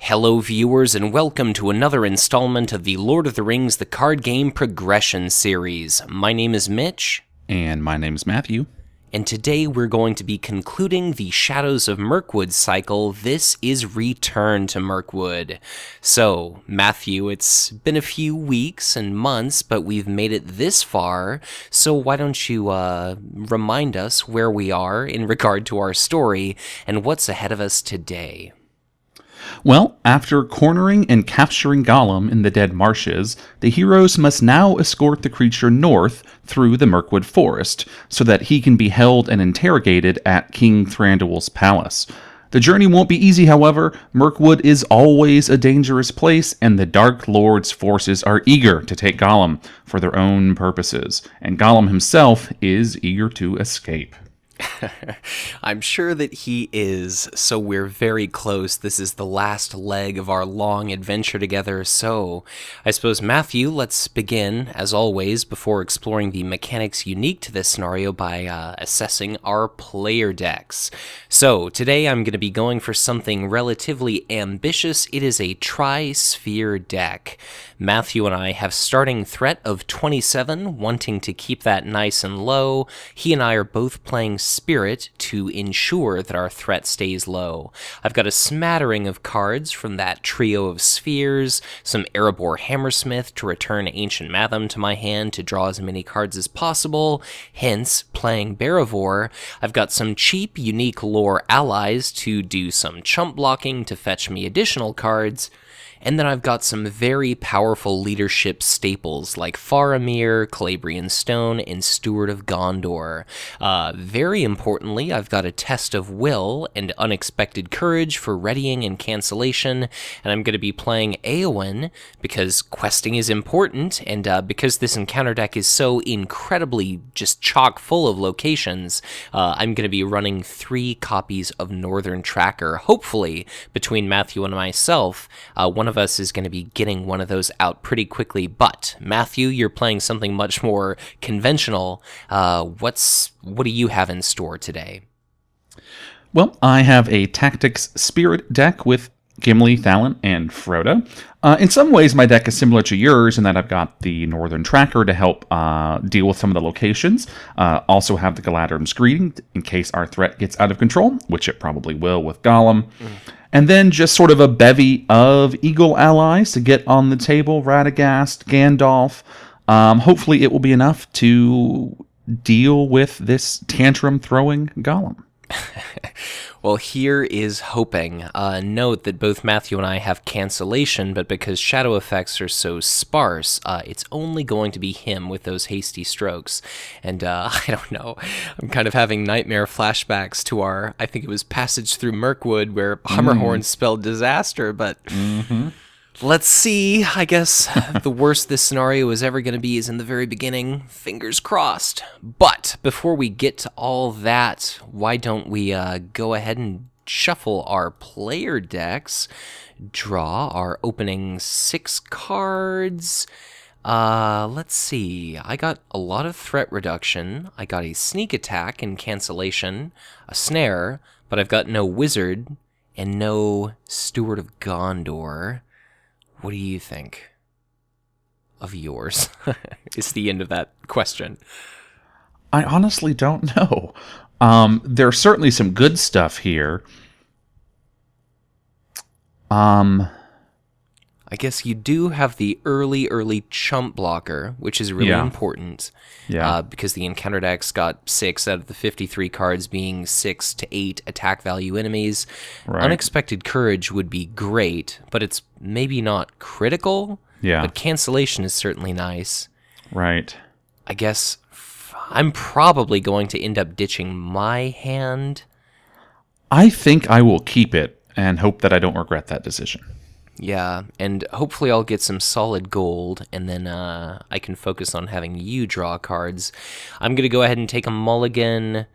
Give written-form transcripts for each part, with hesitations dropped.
Hello viewers and welcome to another installment of the Lord of the Rings The Card Game Progression Series. My name is Mitch. And my name is Matthew. And today we're going to be concluding the Shadows of Mirkwood cycle. This is Return to Mirkwood. So, Matthew, it's been a few weeks and months, but we've made it this far. So why don't you remind us where we are in regard to our story and what's ahead of us today? Well, after cornering and capturing Gollum in the Dead Marshes, the heroes must now escort the creature north through the Mirkwood Forest, so that he can be held and interrogated at King Thranduil's palace. The journey won't be easy, however. Mirkwood is always a dangerous place, and the Dark Lord's forces are eager to take Gollum for their own purposes, and Gollum himself is eager to escape. I'm sure that he is, so we're very close. This is the last leg of our long adventure together, so I suppose, Matthew, let's begin, as always, before exploring the mechanics unique to this scenario by assessing our player decks. So, today I'm going to be going for something relatively ambitious. It is a tri-sphere deck. Matthew and I have starting threat of 27, wanting to keep that nice and low. He and I are both playing Spirit to ensure that our threat stays low. I've got a smattering of cards from that trio of spheres, some Erebor Hammersmith to return Ancient Matham to my hand to draw as many cards as possible, hence playing Barivor. I've got some cheap, unique lore allies to do some chump blocking to fetch me additional cards. And then I've got some very powerful leadership staples like Faramir, Calabrian Stone, and Steward of Gondor. Very importantly, I've got a Test of Will and Unexpected Courage for readying and cancellation, and I'm going to be playing Eowyn because questing is important, and because this encounter deck is so incredibly just chock full of locations, I'm going to be running 3 copies of Northern Tracker. Hopefully, between Matthew and myself, one of us is going to be getting one of those out pretty quickly. But Matthew, you're playing something much more conventional. What do you have in store today? Well, I have a Tactics Spirit deck with Gimli, Thalon, and Frodo. In some ways, my deck is similar to yours in that I've got the Northern Tracker to help deal with some of the locations. Also have the Galadrim's Greeting in case our threat gets out of control, which it probably will with Gollum. And then just sort of a bevy of Eagle allies to get on the table. Radagast, Gandalf. Hopefully it will be enough to deal with this tantrum-throwing Gollum. Well, here is hoping. Note that both Matthew and I have cancellation, but because shadow effects are so sparse, it's only going to be him with those hasty strokes. And I don't know, I'm kind of having nightmare flashbacks to our, I think it was Passage Through Mirkwood, where Hummerhorn spelled disaster, but... Let's see. I guess the worst this scenario is ever going to be is in the very beginning. Fingers crossed. But before we get to all that, why don't we go ahead and shuffle our player decks, draw our opening 6 cards. Let's see. I got a lot of threat reduction. I got a sneak attack and cancellation, a snare, but I've got no wizard and no Steward of Gondor. What do you think of yours? Is the end of that question. I honestly don't know. There's certainly some good stuff here. I guess you do have the early chump blocker, which is really important. Yeah. Because the encounter deck's got 6 out of the 53 cards being 6 to 8 attack value enemies. Right. Unexpected Courage would be great, but it's maybe not critical. Yeah. But cancellation is certainly nice. Right. I guess I'm probably going to end up ditching my hand. I think I will keep it and hope that I don't regret that decision. Yeah, and hopefully I'll get some solid gold, and then I can focus on having you draw cards. I'm going to go ahead and take a mulligan.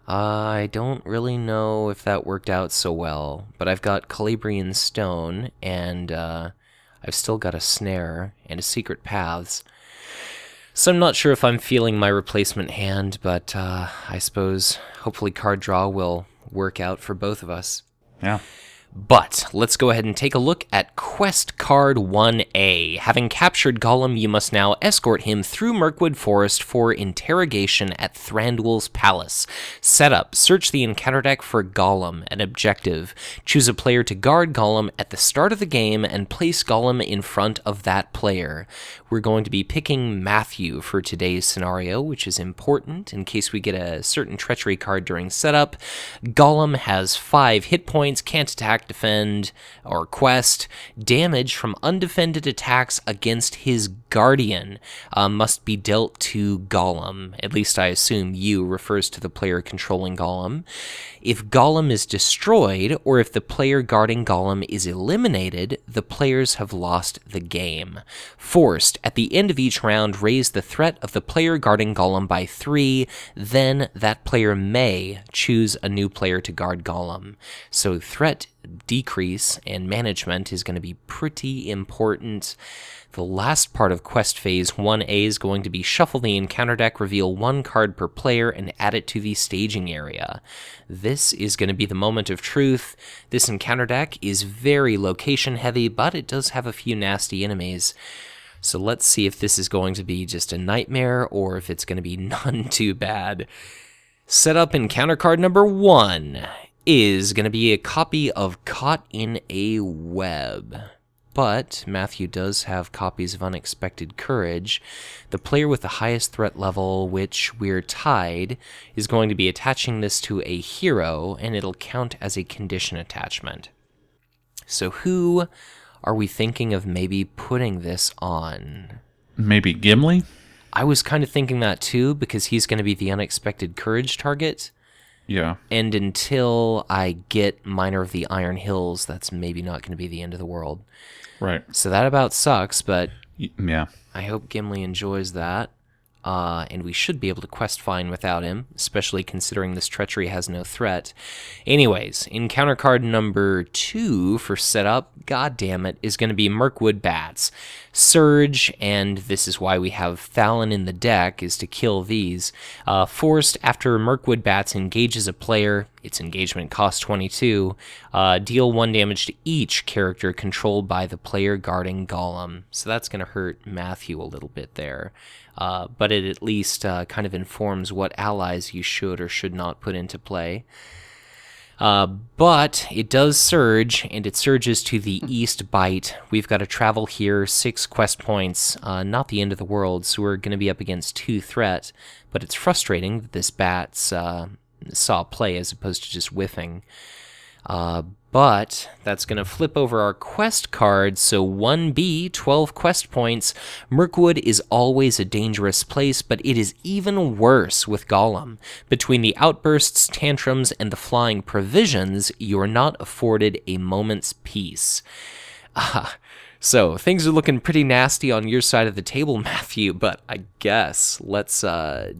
I don't really know if that worked out so well, but I've got Calabrian Stone, and I've still got a snare and a Secret Paths. So I'm not sure if I'm feeling my replacement hand, but I suppose hopefully card draw will work out for both of us. Yeah. But let's go ahead and take a look at Quest Card 1A. Having captured Gollum, you must now escort him through Mirkwood Forest for interrogation at Thranduil's Palace. Setup: search the encounter deck for Gollum. An objective: choose a player to guard Gollum at the start of the game and place Gollum in front of that player. We're going to be picking Matthew for today's scenario, which is important in case we get a certain treachery card during setup. Gollum has 5 hit points, can't attack, defend, or quest. Damage from undefended attacks against his guardian must be dealt to Gollum. At least I assume you refers to the player controlling Gollum. If Gollum is destroyed, or if the player guarding Gollum is eliminated, the players have lost the game. Forced: at the end of each round, raise the threat of the player guarding Gollum by 3, then that player may choose a new player to guard Gollum. So threat decrease and management is going to be pretty important. The last part of Quest Phase 1A is going to be shuffle the encounter deck, reveal 1 card per player, and add it to the staging area. This is going to be the moment of truth. This encounter deck is very location heavy, but it does have a few nasty enemies. So let's see if this is going to be just a nightmare or if it's going to be none too bad. Setup encounter card number 1 is going to be a copy of Caught in a Web. But Matthew does have copies of Unexpected Courage. The player with the highest threat level, which we're tied, is going to be attaching this to a hero, and it'll count as a condition attachment. So who are we thinking of maybe putting this on? Maybe Gimli? I was kind of thinking that too, because he's going to be the Unexpected Courage target. Yeah. And until I get Miner of the Iron Hills, that's maybe not going to be the end of the world. Right. So that about sucks, but Yeah. I hope Gimli enjoys that. And we should be able to quest fine without him, especially considering this treachery has no threat. Anyways, encounter card number 2 for setup, goddammit, is going to be Mirkwood Bats. Surge, and this is why we have Thalon in the deck, is to kill these. Forced: after Mirkwood Bats engages a player, its engagement costs 22, deal 1 damage to each character controlled by the player guarding Gollum. So that's going to hurt Matthew a little bit there. But it at least kind of informs what allies you should or should not put into play. But it does surge, and it surges to the East Bite. We've got to travel here 6 quest points, not the end of the world, so we're going to be up against 2 threat. But it's frustrating that this bat saw play as opposed to just whiffing. But that's going to flip over our quest card, so 1B, 12 quest points. Mirkwood is always a dangerous place, but it is even worse with Gollum. Between the outbursts, tantrums, and the flying provisions, you're not afforded a moment's peace. So, things are looking pretty nasty on your side of the table, Matthew, but I guess let's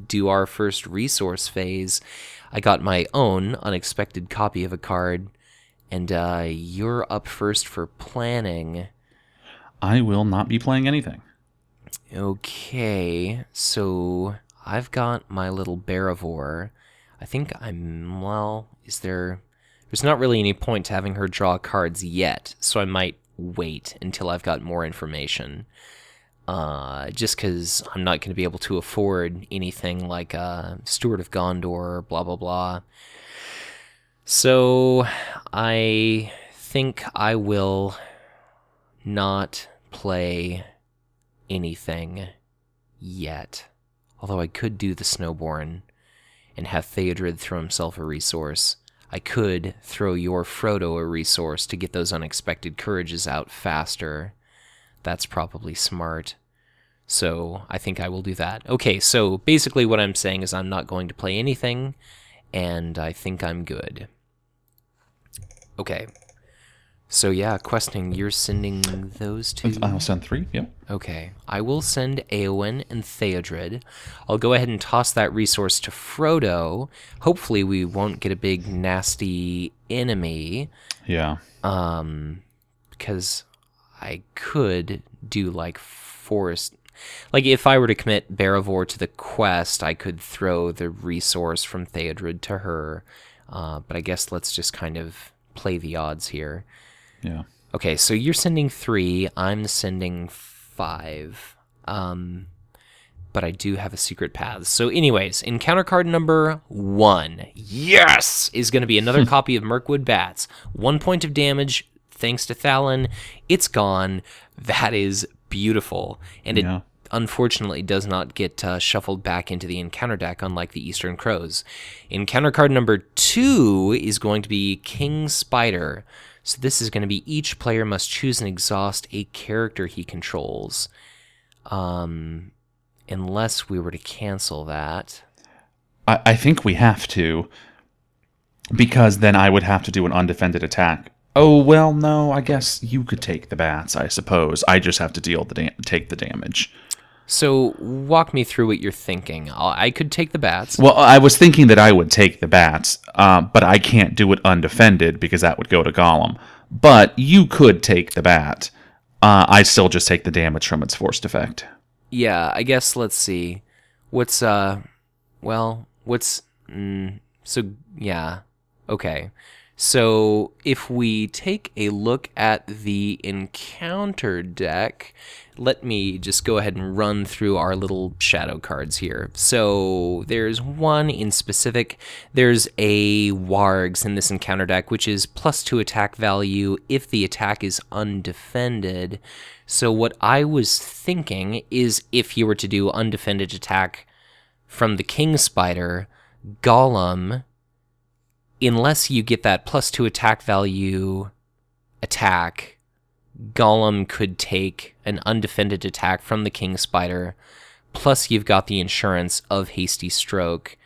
do our first resource phase. I got my own unexpected copy of a card, and you're up first for planning. I will not be playing anything. Okay, so I've got my little Barivore. I think there's not really any point to having her draw cards yet, so I might wait until I've got more information. Just because I'm not going to be able to afford anything like Steward of Gondor, blah, blah, blah. So I think I will not play anything yet. Although I could do the Snowborn and have Theodred throw himself a resource. I could throw your Frodo a resource to get those Unexpected Courages out faster. That's probably smart. So I think I will do that. Okay, so basically what I'm saying is I'm not going to play anything, and I think I'm good. Okay. So yeah, questing, you're sending those 2? I'll send 3, yep. Okay. I will send Eowyn and Theodred. I'll go ahead and toss that resource to Frodo. Hopefully we won't get a big, nasty enemy. Yeah. Because I could do, like, forest... Like, if I were to commit Barivore to the quest, I could throw the resource from Theodred to her. But I guess let's just kind of play the odds here. Yeah. Okay, so you're sending 3, I'm sending 5. But I do have a secret path. So anyways, encounter card number 1, yes, is going to be another copy of Mirkwood Bats. 1 point of damage, thanks to Thalon. It's gone. That is beautiful. And it unfortunately does not get shuffled back into the encounter deck, unlike the Eastern Crows. Encounter card number 2 is going to be King Spider. So this is going to be each player must choose and exhaust a character he controls. Unless we were to cancel that. I think we have to, because then I would have to do an undefended attack. Oh, well, no, I guess you could take the bats, I suppose. I just have to take the damage. So walk me through what you're thinking. I could take the bats. Well, I was thinking that I would take the bats, but I can't do it undefended because that would go to Gollum. But you could take the bat. I still just take the damage from its forced effect. Yeah, I guess let's see. So yeah. Okay. So if we take a look at the encounter deck, let me just go ahead and run through our little shadow cards here. So there's one in specific. There's a Wargs in this encounter deck, which is +2 attack value if the attack is undefended. So what I was thinking is if you were to do undefended attack from the King Spider, Gollum, unless you get that +2 attack value attack, Gollum could take an undefended attack from the King Spider, plus you've got the insurance of Hasty Stroke.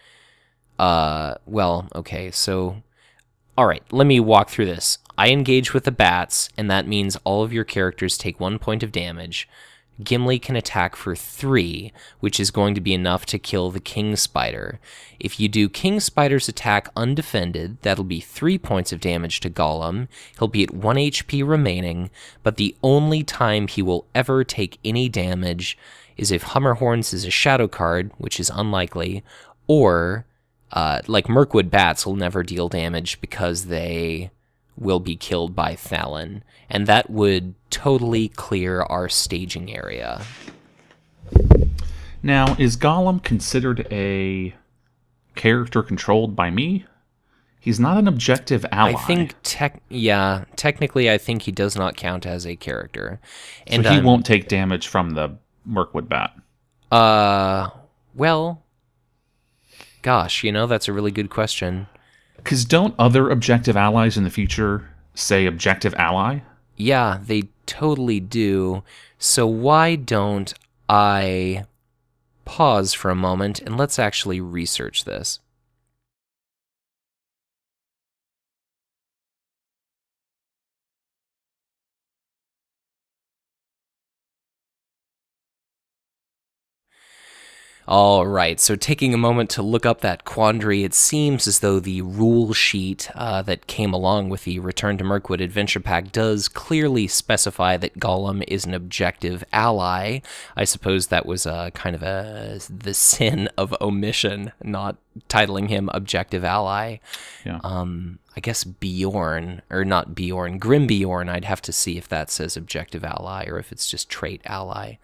Okay, so... Alright, let me walk through this. I engage with the bats, and that means all of your characters take 1 point of damage. Gimli can attack for 3, which is going to be enough to kill the King Spider. If you do King Spider's attack undefended, that'll be 3 points of damage to Gollum. He'll be at 1 HP remaining, but the only time he will ever take any damage is if Hummerhorns is a shadow card, which is unlikely, or... like Mirkwood Bats will never deal damage because they will be killed by Thalon, and that would totally clear our staging area. Now, is Gollum considered a character controlled by me? He's not an objective ally. I think, technically I think he does not count as a character. And so he won't take damage from the Mirkwood Bat? Well... Gosh, that's a really good question. Because don't other objective allies in the future say objective ally? Yeah, they totally do. So why don't I pause for a moment and let's actually research this. All right, so taking a moment to look up that quandary, it seems as though the rule sheet that came along with the Return to Mirkwood Adventure Pack does clearly specify that Gollum is an objective ally. I suppose that was kind of the sin of omission, not titling him objective ally. Yeah. I guess Bjorn, or not Bjorn, Grim Bjorn, I'd have to see if that says objective ally or if it's just trait ally.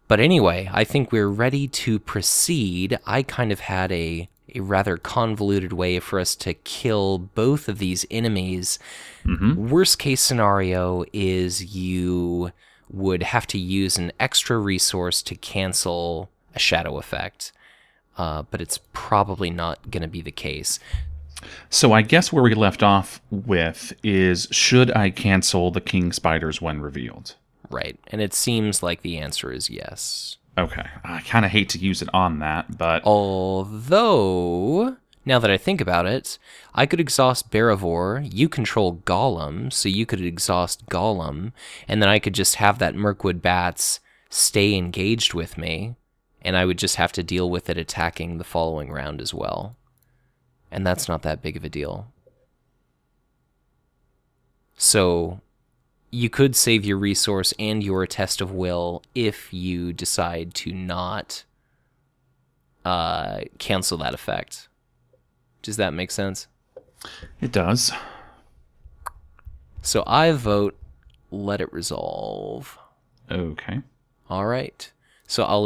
But anyway, I think we're ready to proceed. I kind of had a rather convoluted way for us to kill both of these enemies. Mm-hmm. Worst case scenario is you would have to use an extra resource to cancel a shadow effect. But it's probably not going to be the case. So I guess where we left off with is, should I cancel the King Spiders when revealed? Right, and it seems like the answer is yes. Okay, I kind of hate to use it on that, but... Although, now that I think about it, I could exhaust Barivor, you control Gollum, so you could exhaust Gollum, and then I could just have that Mirkwood Bats stay engaged with me, and I would just have to deal with it attacking the following round as well. And that's not that big of a deal. So... you could save your resource and your test of will if you decide to not cancel that effect. Does that make sense? It does. So I vote let it resolve. Okay. All right. So I'll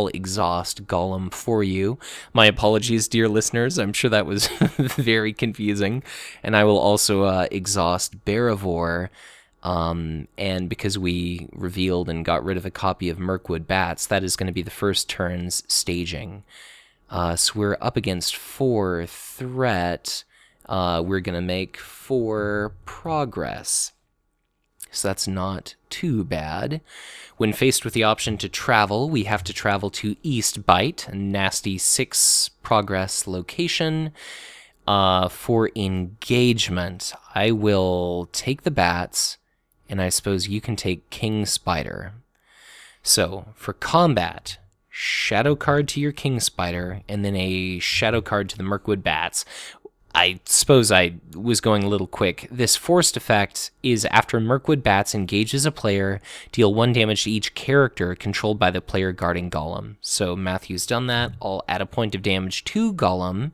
exhaust Golem for you. My apologies, dear listeners. I'm sure that was very confusing. And I will also exhaust Barivore. And because we revealed and got rid of a copy of Mirkwood Bats, that is going to be the first turn's staging. So we're up against 4 threat. We're going to make 4 progress. So that's not too bad. When faced with the option to travel, we have to travel to East Bite, a nasty 6 progress location. For engagement, I will take the bats, and I suppose you can take King Spider. So for combat, shadow card to your King Spider, and then a shadow card to the Mirkwood Bats. I suppose I was going a little quick. This forced effect is after Mirkwood Bats engages a player, deal 1 damage to each character controlled by the player guarding Golem. So Matthew's done that. I'll add a point of damage to Golem.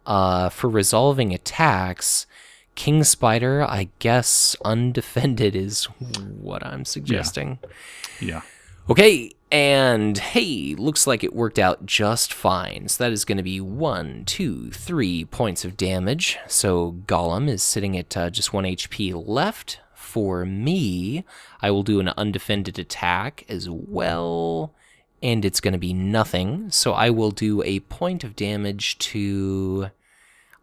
For resolving attacks, King Spider, I guess undefended is what I'm suggesting. Yeah. Okay, and hey, looks like it worked out just fine. So that is going to be 1, 2, 3 points of damage. So Golem is sitting at just 1 HP left. For me, I will do an undefended attack as well, and it's going to be nothing. So I will do a point of damage to...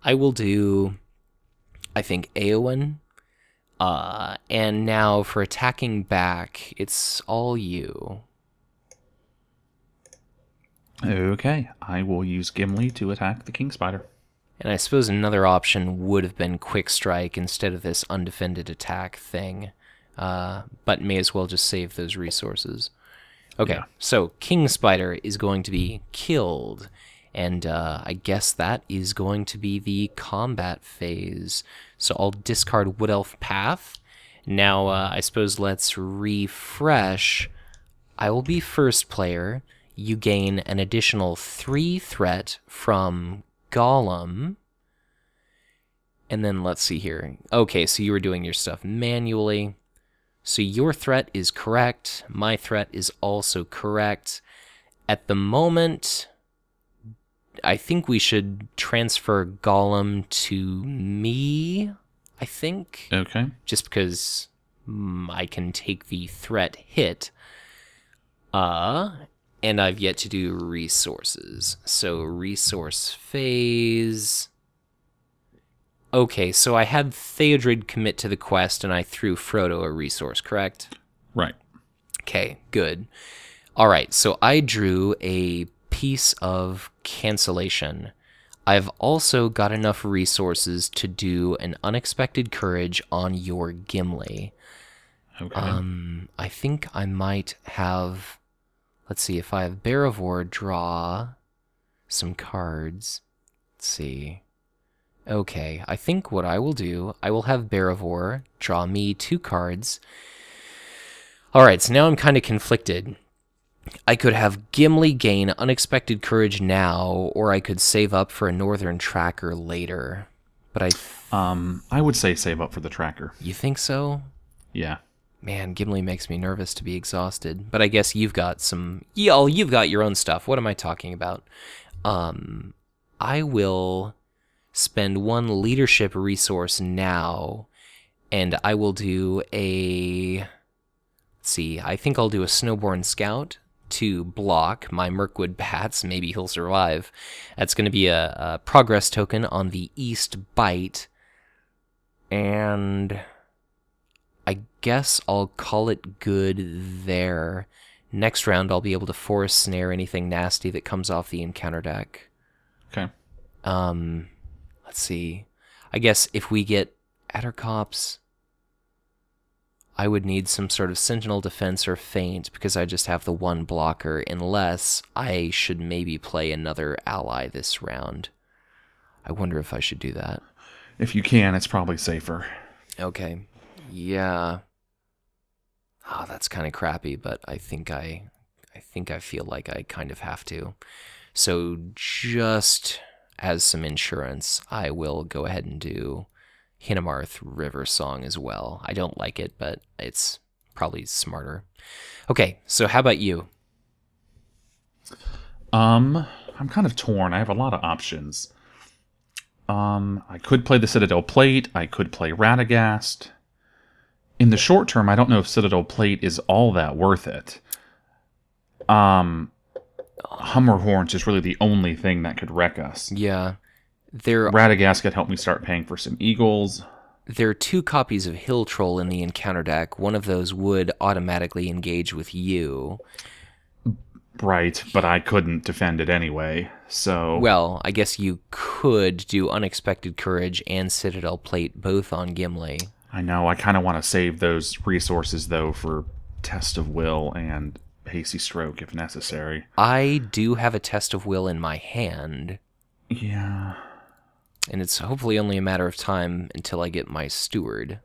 I will do, I think, Eowyn. And now for attacking back, it's all you. Okay, I will use Gimli to attack the King Spider. And I suppose another option would have been Quick Strike instead of this undefended attack thing. But may as well just save those resources. Okay, so King Spider is going to be killed. And I guess that is going to be the combat phase. So I'll discard Wood Elf Path. Now, I suppose let's refresh. I will be first player. You gain an additional 3 threat from Golem. And then let's see here. Okay, so you were doing your stuff manually. So your threat is correct. My threat is also correct. At the moment, I think we should transfer Golem to me, I think. Okay. Just because I can take the threat hit. And I've yet to do resources. So resource phase. Okay, so I had Theodred commit to the quest and I threw Frodo a resource, correct? Right. Okay, good. All right, so I drew a piece of cancellation. I've also got enough resources to do an unexpected courage on your Gimli. Okay. I think I might have... Let's see, if I have Barivore draw some cards. Let's see. Okay, I think what I will do, I will have Barivore draw me 2 cards. Alright, so now I'm kind of conflicted. I could have Gimli gain Unexpected Courage now, or I could save up for a Northern Tracker later. But I would say save up for the tracker. You think so? Yeah. Man, Gimli makes me nervous to be exhausted. But I guess you've got some... you've got your own stuff. What am I talking about? I will spend 1 leadership resource now, and I will do a... Let's see, I think I'll do a Snowborn Scout to block my Mirkwood Bats. Maybe he'll survive. That's going to be a progress token on the East Bite. And... I guess I'll call it good there. Next round, I'll be able to force snare anything nasty that comes off the encounter deck. Okay. Let's see. I guess if we get Addercops, I would need some sort of Sentinel Defense or Feint because I just have the 1 blocker, unless I should maybe play another ally this round. I wonder if I should do that. If you can, it's probably safer. Okay. Yeah. Oh, that's kind of crappy, but I think I feel like I kind of have to. So just as some insurance, I will go ahead and do Hinnemarth River Song as well. I don't like it, but it's probably smarter. Okay, so how about you? I'm kind of torn. I have a lot of options. I could play the Citadel Plate. I could play Radagast. In the short term, I don't know if Citadel Plate is all that worth it. Hummerhorns is really the only thing that could wreck us. Yeah, there Radagast could help me start paying for some Eagles. there are 2 copies of Hill Troll in the encounter deck. One of those would automatically engage with you. Right, but I couldn't defend it anyway, so... Well, I guess you could do Unexpected Courage and Citadel Plate both on Gimli. I know, I kind of want to save those resources, though, for Test of Will and Hasty Stroke, if necessary. I do have a Test of Will in my hand. Yeah. And it's hopefully only a matter of time until I get my Steward.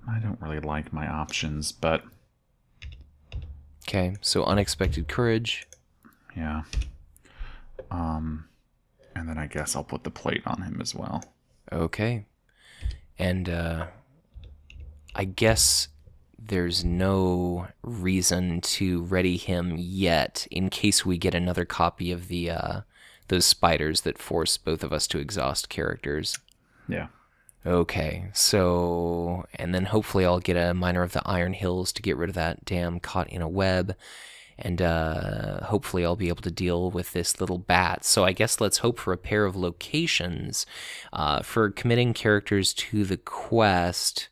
I don't really like my options, but... Okay, so Unexpected Courage. Yeah. And then I guess I'll put the plate on him as well. Okay. And I guess there's no reason to ready him yet in case we get another copy of the those spiders that force both of us to exhaust characters. Yeah. Okay, so, and then hopefully I'll get a Miner of the Iron Hills to get rid of that damn caught in a web, and hopefully I'll be able to deal with this little bat. So I guess let's hope for a pair of locations. For committing characters to the quest,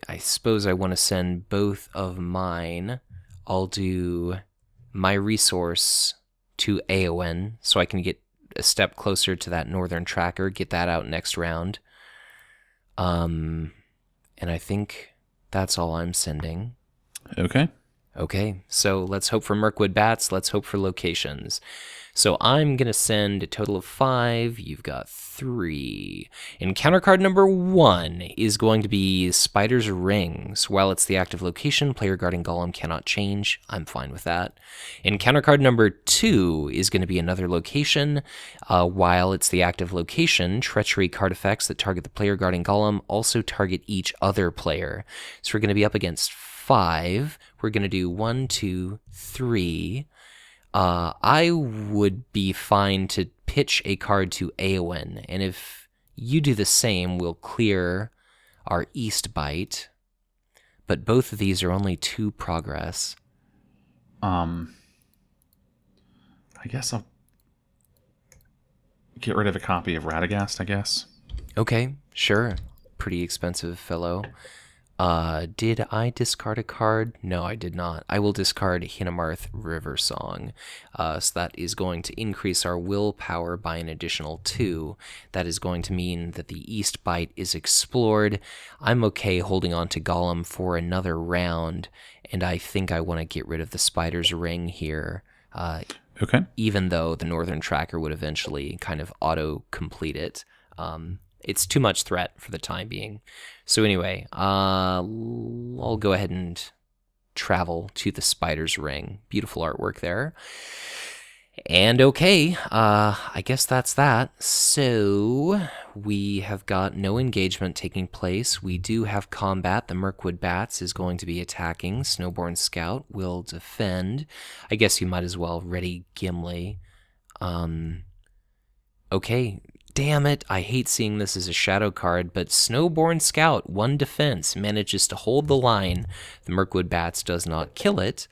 I suppose I want to send both of mine. I'll do my resource to Aowen, so I can get a step closer to that northern tracker, get that out next round. And I think that's all I'm sending. Okay, so let's hope for Mirkwood Bats, let's hope for locations. So I'm going to send a total of 5, you've got 3. Encounter card number 1 is going to be Spider's Rings. While it's the active location, player guarding Golem cannot change. I'm fine with that. Encounter card number 2 is going to be another location. While it's the active location, treachery card effects that target the player guarding Golem also target each other player. So we're going to be up against 5. We're going to do 1, 2, 3. I would be fine to pitch a card to Aowen, and if you do the same, we'll clear our East Bite. But both of these are only 2 progress. I guess I'll get rid of a copy of Radagast, I guess. Okay, sure. Pretty expensive fellow. Did I discard a card? No, I did not. I will discard Hinnemarth River Song. So that is going to increase our willpower by an additional 2. That is going to mean that the East Bite is explored. I'm okay holding on to Golem for another round, and I think I want to get rid of the Spider's Ring here. Okay. Even though the Northern Tracker would eventually kind of auto-complete it. It's too much threat for the time being. So anyway, I'll go ahead and travel to the Spider's Ring. Beautiful artwork there. And okay, I guess that's that. So we have got no engagement taking place. We do have combat. The Mirkwood Bats is going to be attacking. Snowborn Scout will defend. I guess you might as well ready Gimli. Okay. Damn it, I hate seeing this as a shadow card, but Snowborn Scout, 1 defense, manages to hold the line. The Mirkwood Bats does not kill it.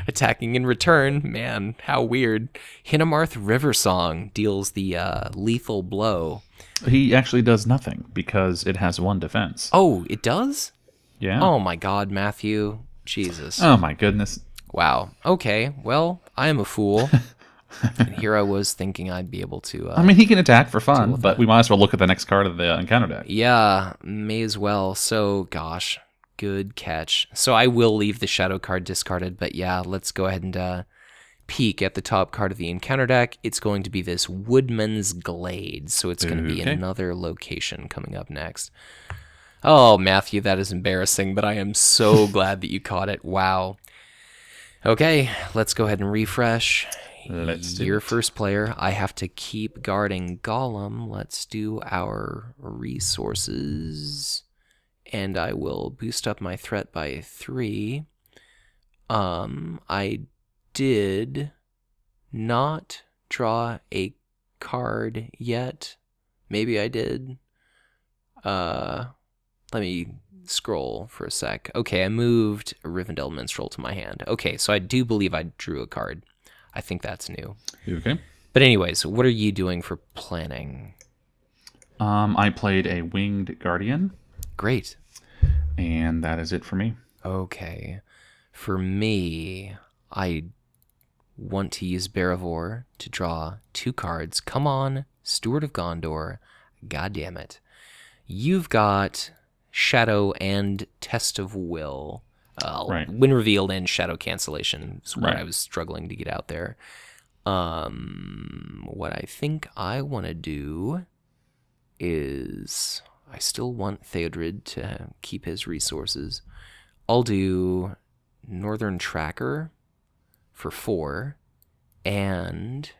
Attacking in return, man, how weird. Hinnemarth River Song deals the lethal blow. He actually does nothing, because it has 1 defense. Oh, it does? Yeah. Oh my god, Matthew. Jesus. Oh my goodness. Wow. Okay, well, I am a fool. And here I was thinking I'd be able to... I mean, he can attack for fun, but we might as well look at the next card of the encounter deck. Yeah, may as well. So, gosh, good catch. So I will leave the shadow card discarded, but yeah, let's go ahead and peek at the top card of the encounter deck. It's going to be this Woodman's Glade, so it's going to be another location coming up next. Oh, Matthew, that is embarrassing, but I am so glad that you caught it. Wow. Okay, let's go ahead and refresh. Let's do You're it. first player. I have to keep guarding Golem. Let's do our resources. And I will boost up my threat by 3. I did not draw a card yet. Maybe I did. Let me scroll for a sec. Okay, I moved a Rivendell Minstrel to my hand. Okay, so I do believe I drew a card. I think that's new. Okay. But anyways, what are you doing for planning? I played a Winged Guardian, Great. and that is it for me. Okay. For me, I want to use Barivore to draw 2 cards. Come on, Steward of Gondor. God damn it. You've got Shadow and Test of Will. Right. Wind Revealed and Shadow Cancellation is what Right. I was struggling to get out there. What I think I want to do is I still want Theodred to keep his resources. I'll do Northern Tracker for 4, and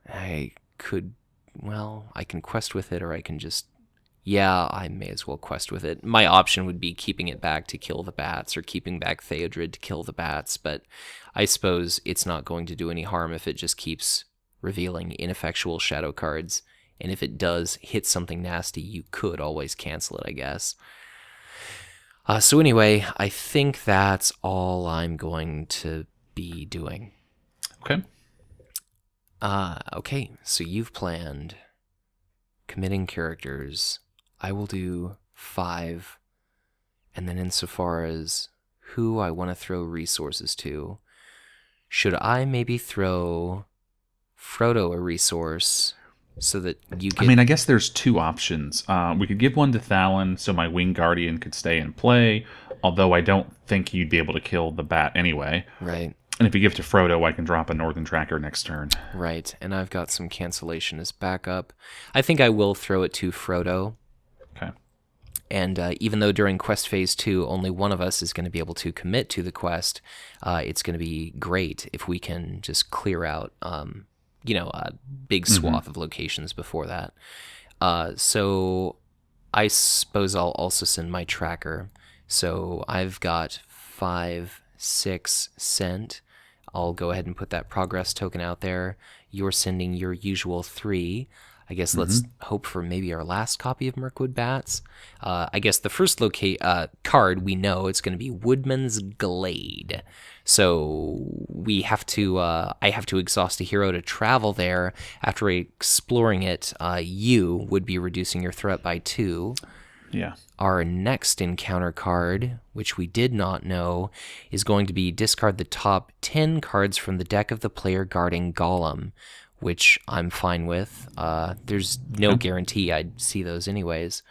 I can quest with it, or I can just, I may as well quest with it. My option would be keeping it back to kill the bats, or keeping back Theodred to kill the bats, but I suppose it's not going to do any harm if it just keeps revealing ineffectual shadow cards, and if it does hit something nasty, you could always cancel it, I guess. So anyway, I think that's all I'm going to be doing. Okay. Okay, so you've planned committing characters. I will do 5, and then insofar as who I want to throw resources to, should I maybe throw Frodo a resource so that you get... I guess there's 2 options. We could give one to Thalon so my Winged Guardian could stay in play, although I don't think you'd be able to kill the bat anyway. Right. And if you give to Frodo, I can drop a Northern Tracker next turn. Right, and I've got some cancellation as backup. I think I will throw it to Frodo. Okay. And even though during quest phase 2, only one of us is going to be able to commit to the quest, it's going to be great if we can just clear out, a big swath of locations before that. So I suppose I'll also send my tracker. So I've got 5, 6 sent. I'll go ahead and put that progress token out there. You're sending your usual 3. I guess let's hope for maybe our last copy of Mirkwood Bats. I guess the first card we know it's going to be Woodman's Glade. So we have to. I have to exhaust a hero to travel there. After exploring it, you would be reducing your threat by 2. Yeah. Our next encounter card, which we did not know, is going to be discard the top 10 cards from the deck of the player guarding Golem, which I'm fine with. There's no guarantee I'd see those anyways.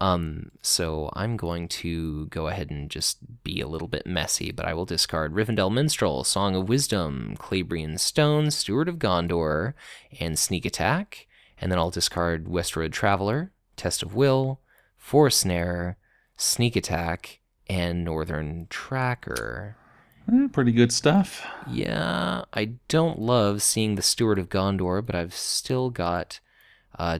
So I'm going to go ahead and just be a little bit messy, but I will discard Rivendell Minstrel, Song of Wisdom, Clabrian Stone, Steward of Gondor, and Sneak Attack. And then I'll discard Westroad Traveler, Test of Will, Forest Snare, Sneak Attack, and Northern Tracker. Pretty good stuff. Yeah, I don't love seeing the Steward of Gondor, but I've still got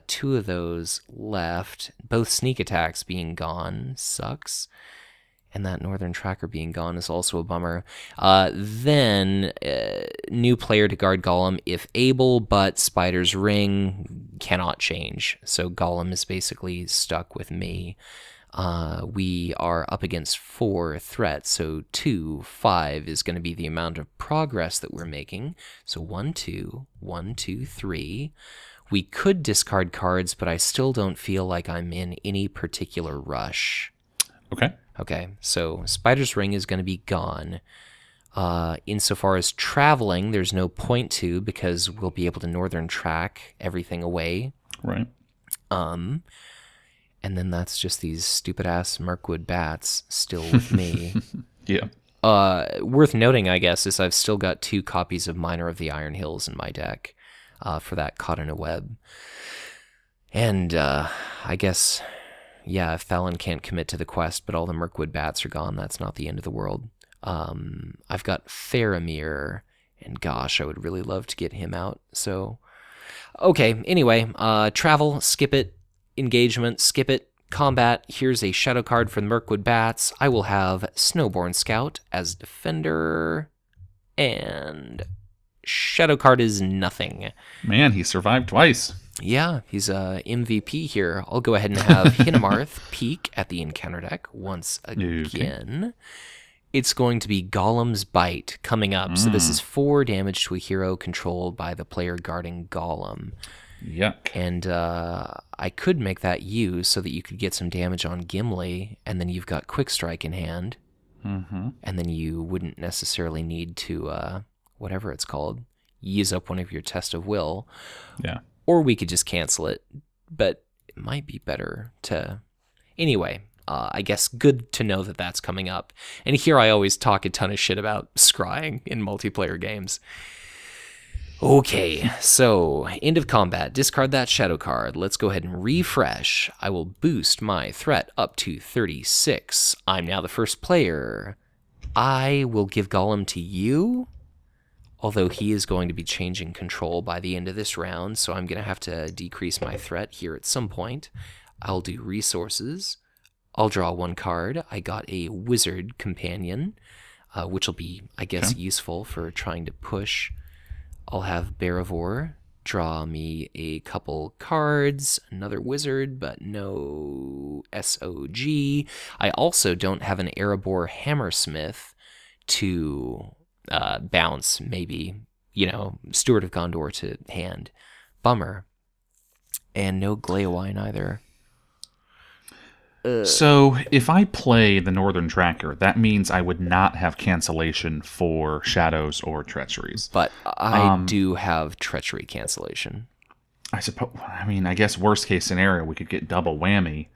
2 of those left. Both Sneak Attacks being gone sucks. And that Northern Tracker being gone is also a bummer. Then, new player to guard Golem if able, but Spider's Ring cannot change. So Golem is basically stuck with me. We are up against 4 threats, so 2, 5 is going to be the amount of progress that we're making. So 1, 2, 1, 2, 3. We could discard cards, but I still don't feel like I'm in any particular rush. Okay, so Spider's Ring is going to be gone. Insofar as traveling, there's no point to, because we'll be able to Northern Track everything away. Right. And then that's just these stupid-ass Mirkwood Bats still with me. Yeah. Worth noting, I guess, is I've still got 2 copies of Miner of the Iron Hills in my deck for that Caught in a Web. And I guess... yeah, if Thalon can't commit to the quest, but all the Mirkwood Bats are gone, that's not the end of the world. I've got Faramir, And gosh, I would really love to get him out. So, okay, anyway, travel, skip it. Engagement, skip it. Combat, here's a shadow card for the Mirkwood Bats. I will have Snowborn Scout as defender. And shadow card is nothing. Man, he survived twice. Yeah, he's a MVP here. I'll go ahead and have Hinamarth peek at the encounter deck once again. Okay. It's going to be Golem's Bite coming up. So this is 4 damage to a hero controlled by the player guarding Golem. Yuck. And I could make that you so that you could get some damage on Gimli, and then you've got Quick Strike in hand. Mm-hmm. And then you wouldn't necessarily need to, whatever it's called, use up one of your Test of Will. Yeah. Or we could just cancel it, but it might be better to... Anyway, I guess good to know that that's coming up. And here I always talk a ton of shit about scrying in multiplayer games. Okay, so end of combat. Discard that shadow card. Let's go ahead and refresh. I will boost my threat up to 36. I'm now the first player. I will give Golem to you, although he is going to be changing control by the end of this round, so I'm going to have to decrease my threat here at some point. I'll do resources. I'll draw 1 card. I got a Wizard Companion, which will be, I guess, useful for trying to push. I'll have Barivore draw me a couple cards, another Wizard, but no SOG. I also don't have an Erebor Hammersmith to bounce, maybe, Steward of Gondor to hand. Bummer. And no Gleowine either. So if I play the Northern Tracker, that means I would not have cancellation for Shadows or Treacheries. But I do have Treachery cancellation. I suppose. I mean, I guess worst case scenario, we could get double whammy.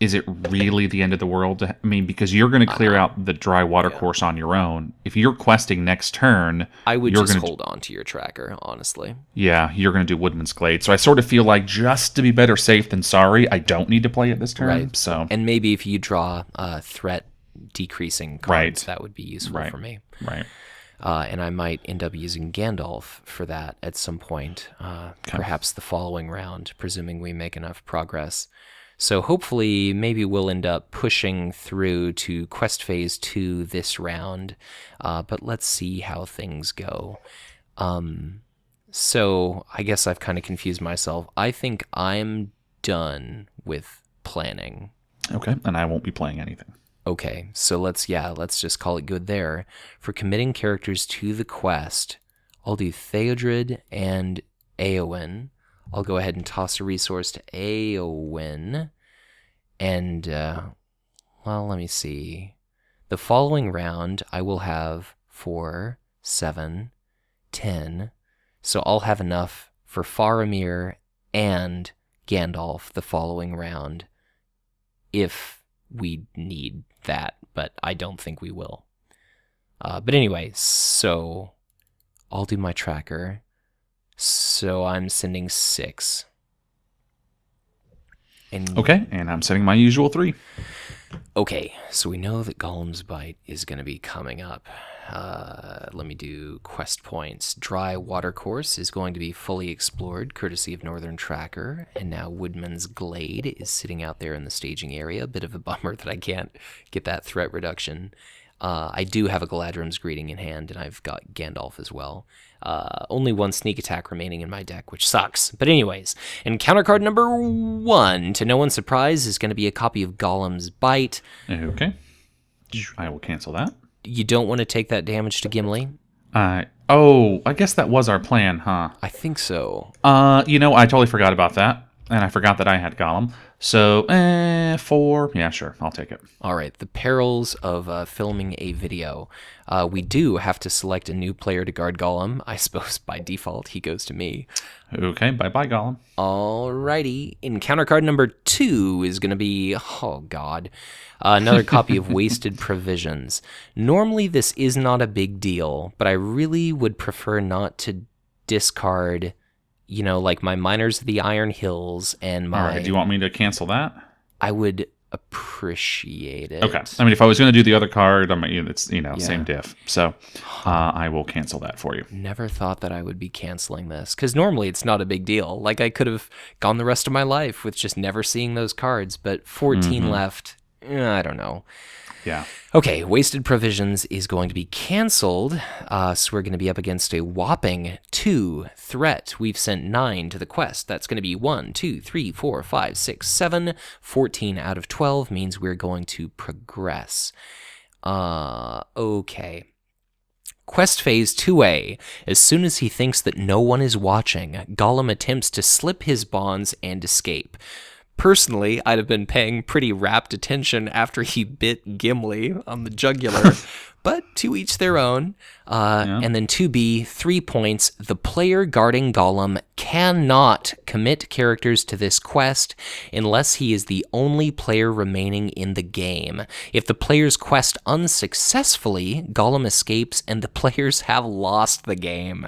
Is it really the end of the world? Because you're going to clear out the dry water course on your own. If you're questing next turn, I would just hold on to your tracker, honestly. Yeah, you're going to do Woodman's Glade. So I sort of feel like just to be better safe than sorry, I don't need to play it this turn. Right. So, and maybe if you draw threat decreasing cards, that would be useful for me. Right. And I might end up using Gandalf for that at some point, perhaps the following round, presuming we make enough progress. So hopefully, maybe we'll end up pushing through to Quest Phase 2 this round, but let's see how things go. So I guess I've kind of confused myself. I think I'm done with planning. Okay, and I won't be playing anything. Okay, so let's just call it good there. For committing characters to the quest, I'll do Theodred and Éowyn. I'll go ahead and toss a resource to Éowyn. And, let me see. The following round, I will have 4, 7, 10. So I'll have enough for Faramir and Gandalf the following round if we need that, but I don't think we will. But anyway, so I'll do my tracker. So I'm sending 6. Okay, and I'm sending my usual 3. Okay, so we know that Golem's Bite is going to be coming up. Let me do quest points. Dry Watercourse is going to be fully explored, courtesy of Northern Tracker, and now Woodman's Glade is sitting out there in the staging area. A bit of a bummer that I can't get that threat reduction. I do have a Galadrim's Greeting in hand, and I've got Gandalf as well. Only 1 sneak attack remaining in my deck, which sucks. But anyways, encounter card number 1, to no one's surprise, is going to be a copy of Golem's Bite. Okay. I will cancel that. You don't want to take that damage to Gimli? I guess that was our plan, huh? I think so. I totally forgot about that. And I forgot that I had Golem. So, 4. Yeah, sure. I'll take it. All right. The perils of filming a video. We do have to select a new player to guard Golem. I suppose by default he goes to me. Okay. Bye-bye, Golem. All righty. Encounter card number 2 is going to be, another copy of Wasted Provisions. Normally this is not a big deal, but I really would prefer not to discard... like my Miners of the Iron Hills and my... All right, do you want me to cancel that? I would appreciate it. Okay. I mean, if I was going to do the other card, it's Yeah. same diff. So I will cancel that for you. Never thought that I would be canceling this, because normally it's not a big deal. Like, I could have gone the rest of my life with just never seeing those cards, but 14 left, I don't know. Yeah. Okay, Wasted Provisions is going to be canceled, so we're going to be up against a whopping 2 threat. We've sent 9 to the quest. That's going to be 1, 2, 3, 4, 5, 6, 7. 14 out of 12 means we're going to progress. Okay. Quest Phase 2A. As soon as he thinks that no one is watching, Gollum attempts to slip his bonds and escape. Personally, I'd have been paying pretty rapt attention after he bit Gimli on the jugular, but to each their own. And then 2B, 3 points. The player guarding Gollum cannot commit characters to this quest unless he is the only player remaining in the game. If the player's quest unsuccessfully, Gollum escapes and the players have lost the game.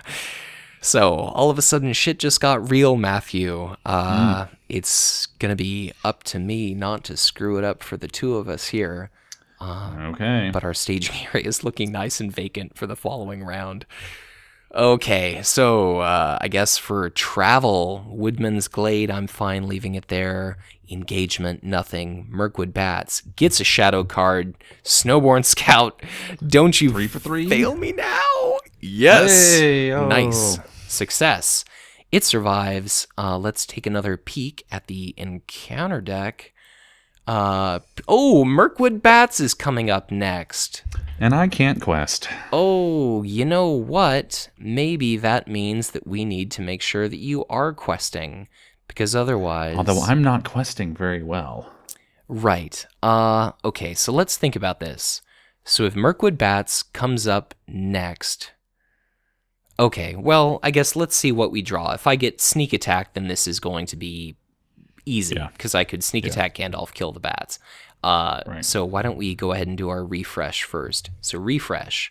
So, all of a sudden, shit just got real, Matthew. It's going to be up to me not to screw it up for the two of us here. Okay. But our staging area is looking nice and vacant for the following round. Okay, so I guess for travel, Woodman's Glade, I'm fine leaving it there. Engagement, nothing. Mirkwood Bats gets a shadow card. Snowborn Scout, don't you 3 for 3? fail me now? Yes. Hey, oh. Nice. Success. It survives. Let's take another peek at the encounter deck. Mirkwood Bats is coming up next. And I can't quest. Oh, you know what? Maybe that means that we need to make sure that you are questing, because otherwise... Although I'm not questing very well. Right. Okay, so let's think about this. So if Mirkwood Bats comes up next... Okay, well, I guess let's see what we draw. If I get Sneak Attack, then this is going to be easy, because I could Sneak Attack Gandalf, kill the bats. Right. So why don't we go ahead and do our refresh first. So refresh.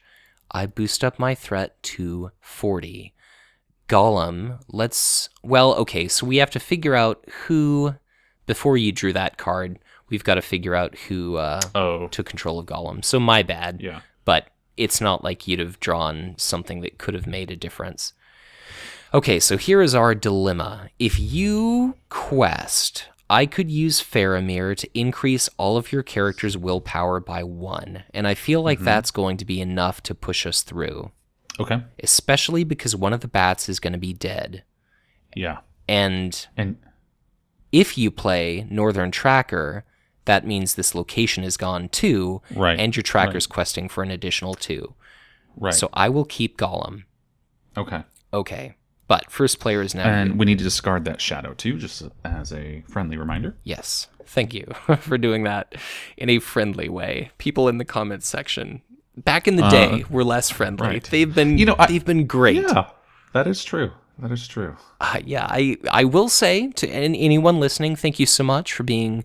I boost up my threat to 40. Gollum, okay, so we have to figure out who, before you drew that card, we've got to figure out who took control of Gollum. So my bad. Yeah. But it's not like you'd have drawn something that could have made a difference. Okay, so here is our dilemma. If you quest, I could use Faramir to increase all of your characters' willpower by 1, and I feel like that's going to be enough to push us through. Okay. Especially because one of the bats is going to be dead. Yeah. And if you play Northern Tracker, that means this location is gone too, right? And your tracker's questing for an additional 2. Right. So I will keep Gollum. Okay. But first player is now. And we need to discard that shadow too, just as a friendly reminder. Yes. Thank you for doing that in a friendly way. People in the comments section back in the day were less friendly. Right. They've been they've been great. Yeah, that is true. I will say to anyone listening, thank you so much for being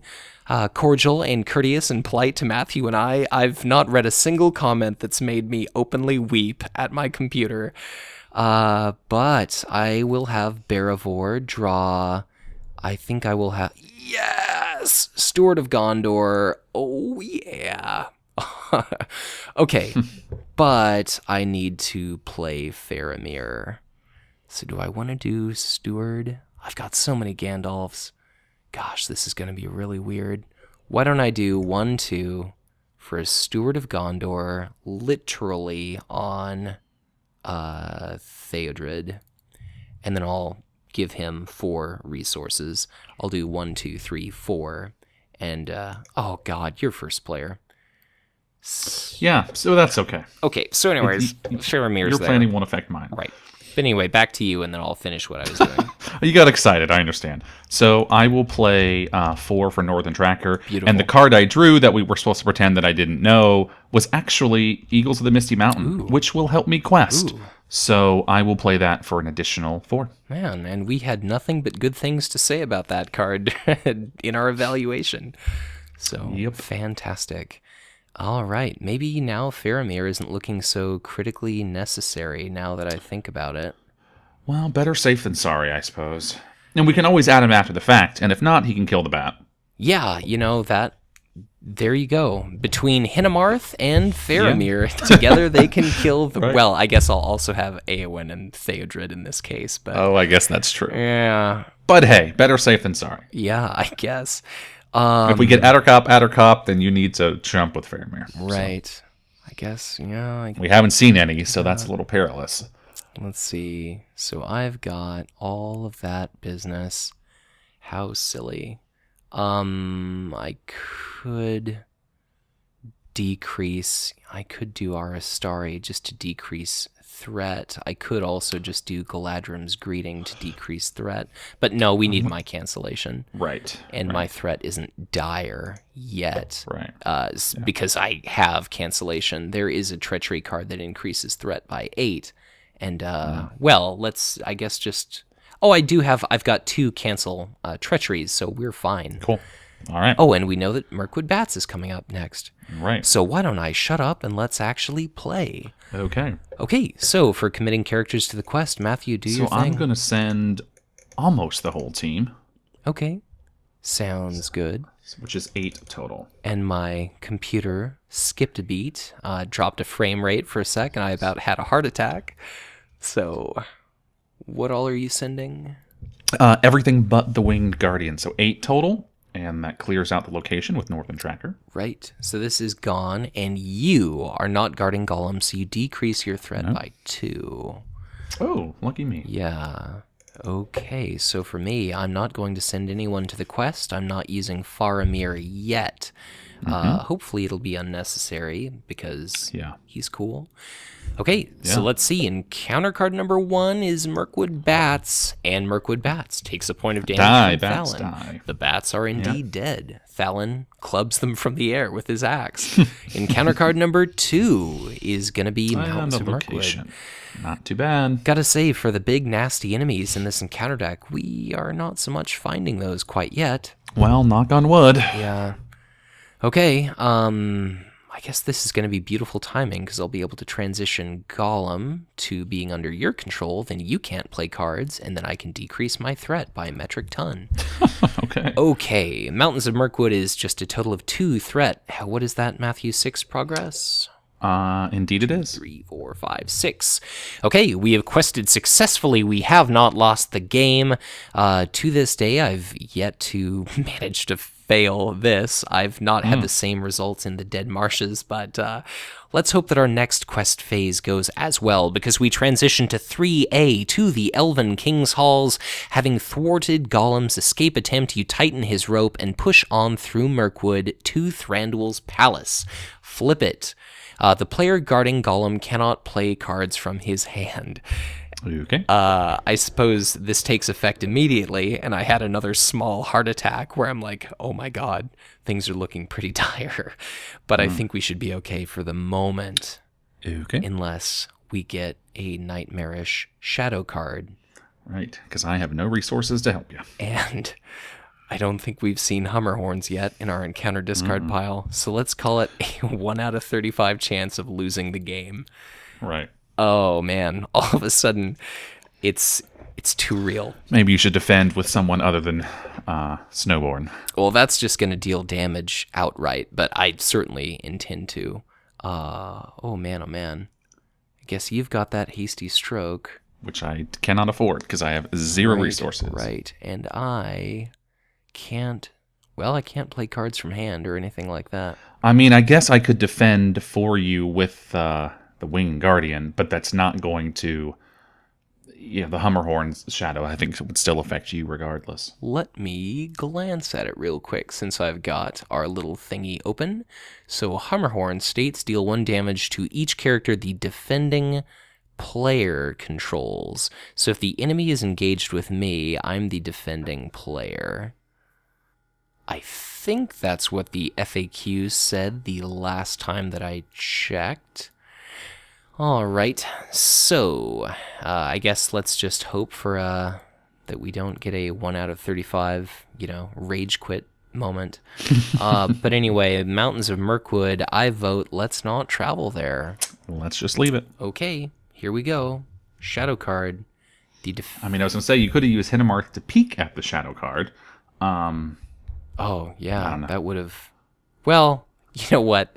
cordial and courteous and polite to Matthew and I. I've not read a single comment that's made me openly weep at my computer. But I will have Barivore draw. I think I will have... Yes! Steward of Gondor. Oh, yeah. Okay. But I need to play Faramir. So do I want to do Steward? I've got so many Gandalfs. Gosh, this is going to be really weird. Why don't I do 1-2 for a Steward of Gondor, literally on Theodred, and then I'll give him 4 resources. I'll do 1, 2, 3, 4, and oh god, you're first player. Yeah, so that's okay. Okay, so anyways, Faramir's your there. planning won't affect mine. Right. But anyway, back to you, and then I'll finish what I was doing. You got excited, I understand. So I will play 4 for Northern Tracker. Beautiful. And the card I drew that we were supposed to pretend that I didn't know was actually Eagles of the Misty Mountain, which will help me quest. So I will play that for an additional 4. Man, and we had nothing but good things to say about that card in our evaluation. So, fantastic. All right, maybe now Faramir isn't looking so critically necessary now that I think about it. Well, better safe than sorry, I suppose. And we can always add him after the fact, and if not, he can kill the bat. Yeah, you know, that There you go. Between Hinamarth and Yeah. Faramir, together they can kill the... Right. Well, I guess I'll also have Eowyn and Theodred in this case, but... Oh, I guess that's true. Yeah, But hey, better safe than sorry. yeah, I guess. If we get Addercop, then you need to jump with Faramir. So, Right. I guess, yeah. we haven't seen any, so that's a little perilous. Let's see. So I've got all of that business. How silly. I could decrease. I could do Aristari just to decrease threat. I could also just do Galadrim's greeting to decrease threat. But no, we need my cancellation. Right. And my threat isn't dire yet. Right. Because I have cancellation. There is a treachery card that increases threat by 8. And, well, let's, I guess, just... Oh, I've got 2 cancel treacheries, so we're fine. Cool. All right. Oh, and we know that Mirkwood Bats is coming up next. Right. So why don't I shut up and let's actually play? Okay. Okay, so for committing characters to the quest, Matthew, do your So thing. I'm going to send almost the whole team, Okay, sounds good. which is 8 total. And my computer skipped a beat, dropped a frame rate for a sec, and I about had a heart attack. So, what all are you sending? Everything but the Winged Guardian. So 8 total, and that clears out the location with Northern Tracker. Right, so this is gone, and you are not guarding Gollum, so you decrease your threat by 2. Oh, lucky me. Yeah. Okay, so for me, I'm not going to send anyone to the quest. I'm not using Faramir yet. Hopefully it'll be unnecessary because he's cool. Okay, so let's see. Encounter card number 1 is Mirkwood Bats, and Mirkwood Bats takes a point of damage from Bats Thalon. die. The bats are indeed dead. Thalon clubs them from the air with his axe. Encounter card number 2 is going to be Mountains of Mirkwood. Not too bad. Gotta say, for the big nasty enemies in this encounter deck, we are not so much finding those quite yet. Well, knock on wood. Yeah. Okay, I guess this is going to be beautiful timing because I'll be able to transition Gollum to being under your control, then you can't play cards, and then I can decrease my threat by a metric ton. Okay. Okay, Mountains of Mirkwood is just a total of 2 threat. What is that, Matthew? 6 progress? Indeed it is. 3, 4, 5, 6. Okay, we have quested successfully. We have not lost the game. To this day, I've yet to manage to fail this. I've not had the same results in the Dead Marshes, but let's hope that our next quest phase goes as well, because we transition to 3A, to the Elven King's Halls. Having thwarted Gollum's escape attempt, you tighten his rope and push on through Mirkwood to Thranduil's palace. Flip it. The player guarding Gollum cannot play cards from his hand. Okay. I suppose this takes effect immediately, and I had another small heart attack where I'm like, oh my god, things are looking pretty dire. But I think we should be okay for the moment. Okay. Unless we get a nightmarish shadow card. Right, because I have no resources to help you. And I don't think we've seen Hummerhorns yet in our encounter discard pile, so let's call it a 1 out of 35 chance of losing the game. Right. Oh man, all of a sudden, it's too real. Maybe you should defend with someone other than Snowborn. Well, that's just going to deal damage outright, but I certainly intend to. Oh man, I guess you've got that hasty stroke. Which I cannot afford because I have 0 resources. Right, and I can't play cards from hand or anything like that. I mean, I guess I could defend for you with the Winged Guardian, but that's not going to... the Hummerhorn's shadow, I think, would still affect you regardless. Let me glance at it real quick since I've got our little thingy open. So Hummerhorn states deal 1 damage to each character the defending player controls. So if the enemy is engaged with me, I'm the defending player. I think that's what the FAQ said the last time that I checked. All right, so I guess let's just hope for that we don't get a 1 out of 35, rage quit moment. But anyway, Mountains of Mirkwood, I vote let's not travel there. Let's just leave it. Okay, here we go. Shadow card. I was going to say, you could have used Hinamarth to peek at the shadow card. Oh, yeah, that would have Well, you know what?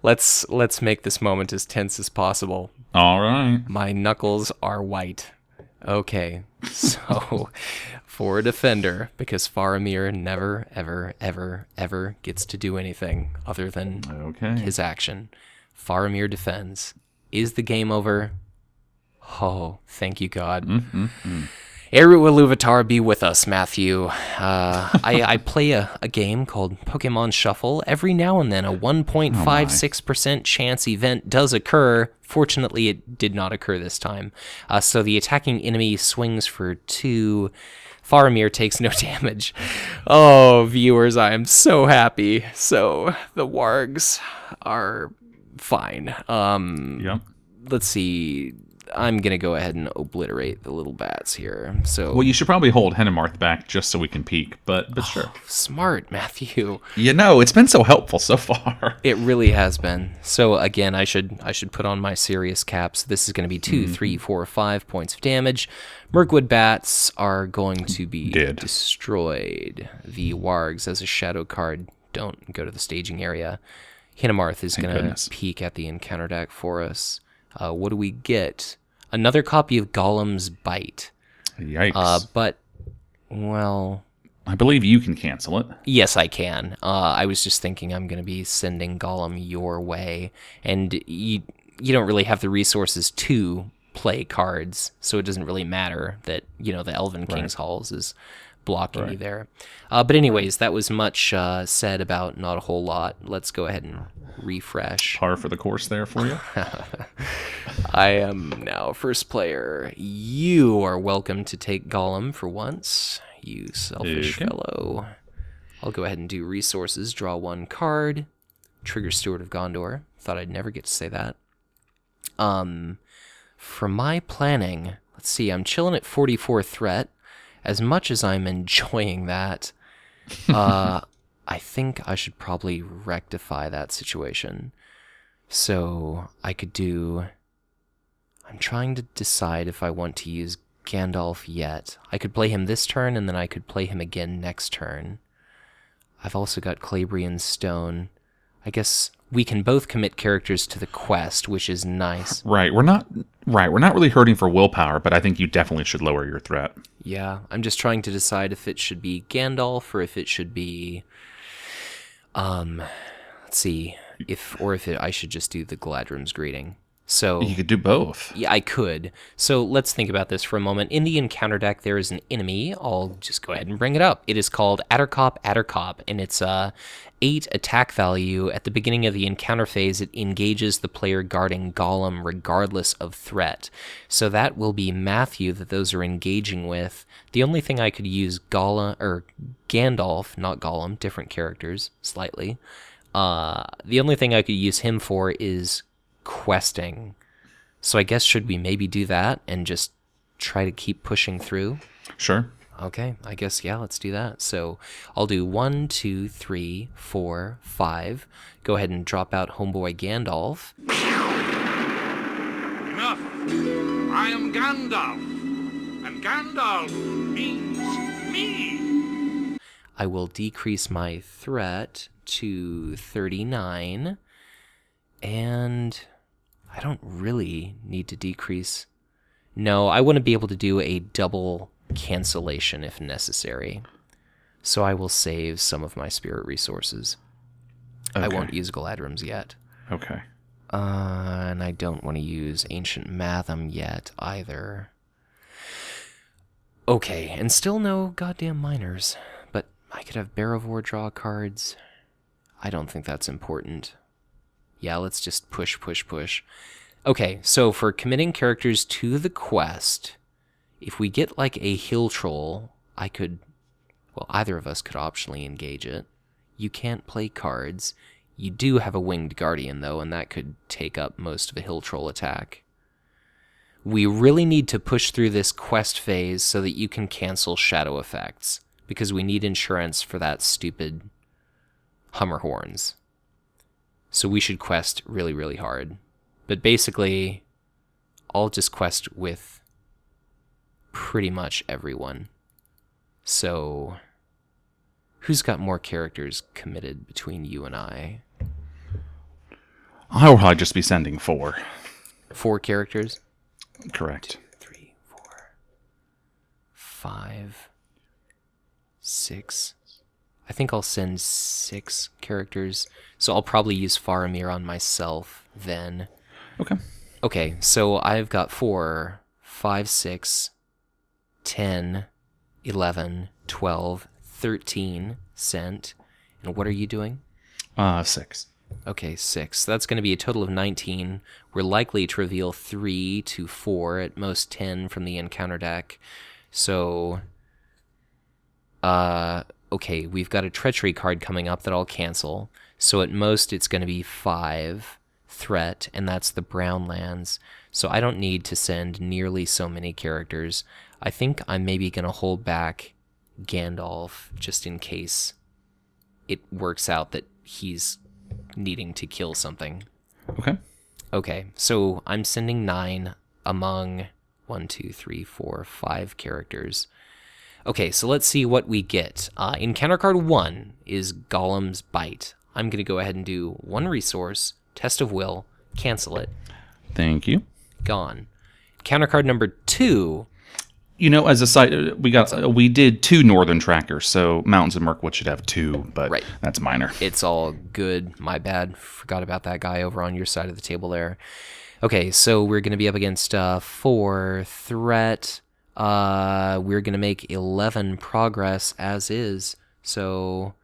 Let's make this moment as tense as possible. All right. My knuckles are white. Okay, so for a defender, because Faramir never, ever, ever, ever gets to do anything other than Okay. his action. Faramir defends. Is the game over? Oh, thank you, God. Eru Iluvatar be with us, Matthew. I play a game called Pokemon Shuffle. Every now and then, a 1.56% chance event does occur. Fortunately, it did not occur this time. So the attacking enemy swings for 2. Faramir takes no damage. Oh, viewers, I am so happy. So the wargs are fine. Yep. Let's see. I'm going to go ahead and obliterate the little bats here. So Well, you should probably hold Hennemarth back just so we can peek, but sure. smart, Matthew. It's been so helpful so far. It really has been. So again, I should put on my serious caps. This is going to be 2, 3, 4, 5 points of damage. Mirkwood bats are going to be destroyed. The wargs as a shadow card don't go to the staging area. Hennemarth is going to peek at the encounter deck for us. What do we get? Another copy of Golem's Bite. Yikes. But, well... I believe you can cancel it. Yes, I can. I was just thinking I'm going to be sending Golem your way, and you don't really have the resources to play cards, so it doesn't really matter that, the Elven King's Halls is blocking you there. But anyways, that was much said about not a whole lot. Let's go ahead and refresh. Par for the course there for you. I am now first player. You are welcome to take Golem for once, you selfish fellow. I'll go ahead and do resources, draw 1 card, trigger Steward of Gondor. Thought I'd never get to say that. For my planning, let's see, I'm chilling at 44 threat. As much as I'm enjoying that, I think I should probably rectify that situation. So I could do... I'm trying to decide if I want to use Gandalf yet. I could play him this turn, and then I could play him again next turn. I've also got Calabrian Stone. I guess we can both commit characters to the quest, which is nice. Right. We're not really hurting for willpower, but I think you definitely should lower your threat. Yeah, I'm just trying to decide if it should be Gandalf or if it should be... let's see, I should just do the Galadrim's Greeting. So you could do both. Yeah, I could. So let's think about this for a moment. In the encounter deck, there is an enemy. I'll just go ahead and bring it up. It is called Addercop, and it's 8 attack value. At the beginning of the encounter phase, it engages the player guarding Golem regardless of threat. So that will be Matthew that those are engaging with. The only thing I could use Gandalf, not Golem, different characters slightly. The only thing I could use him for is questing. So I guess should we maybe do that and just try to keep pushing through? Sure. Okay, I guess, yeah, let's do that. So I'll do 1, 2, 3, 4, 5. Go ahead and drop out Homeboy Gandalf. Enough! I am Gandalf, and Gandalf means me! I will decrease my threat to 39, and I don't really need to decrease. No, I want to be able to do a double cancellation if necessary. So I will save some of my spirit resources. Okay. I won't use Galadrim's yet. Okay. And I don't want to use Ancient Matham yet either. Okay, and still no goddamn miners. But I could have Barovor draw cards. I don't think that's important. Yeah, let's just push. Okay, so for committing characters to the quest, if we get like a hill troll, either of us could optionally engage it. You can't play cards. You do have a winged guardian though, and that could take up most of a hill troll attack. We really need to push through this quest phase so that you can cancel shadow effects, because we need insurance for that stupid Hummer horns. So we should quest really, really hard. But basically, I'll just quest with pretty much everyone. So, Who's got more characters committed between you and I? I will probably just be sending 4. 4 characters? Correct. 3, 4, 5, 6. I think I'll send 6 characters. So I'll probably use Faramir on myself then. Okay. Okay, so I've got 4, 5, 6, 10, 11, 12, 13 sent. And what are you doing? 6. Okay, 6. That's going to be a total of 19. We're likely to reveal 3 to 4, at most 10 from the encounter deck. So, okay, we've got a treachery card coming up that I'll cancel. So at most it's going to be 5 threat, and that's the brown lands. So I don't need to send nearly so many characters. I think I'm maybe going to hold back Gandalf just in case it works out that he's needing to kill something. Okay. Okay, so I'm sending 9 among 1, 2, 3, 4, 5 characters. Okay, so let's see what we get. Encounter card 1 is Golem's Bite. I'm going to go ahead and do 1 resource, Test of Will, cancel it, Thank you. gone. Counter card number 2. You know, as a side, we did 2 northern trackers, so Mountains of Mirkwood should have 2, but Right. that's minor. It's all good. My bad. Forgot about that guy over on your side of the table there. Okay, so we're going to be up against 4 threat. We're going to make 11 progress as is. So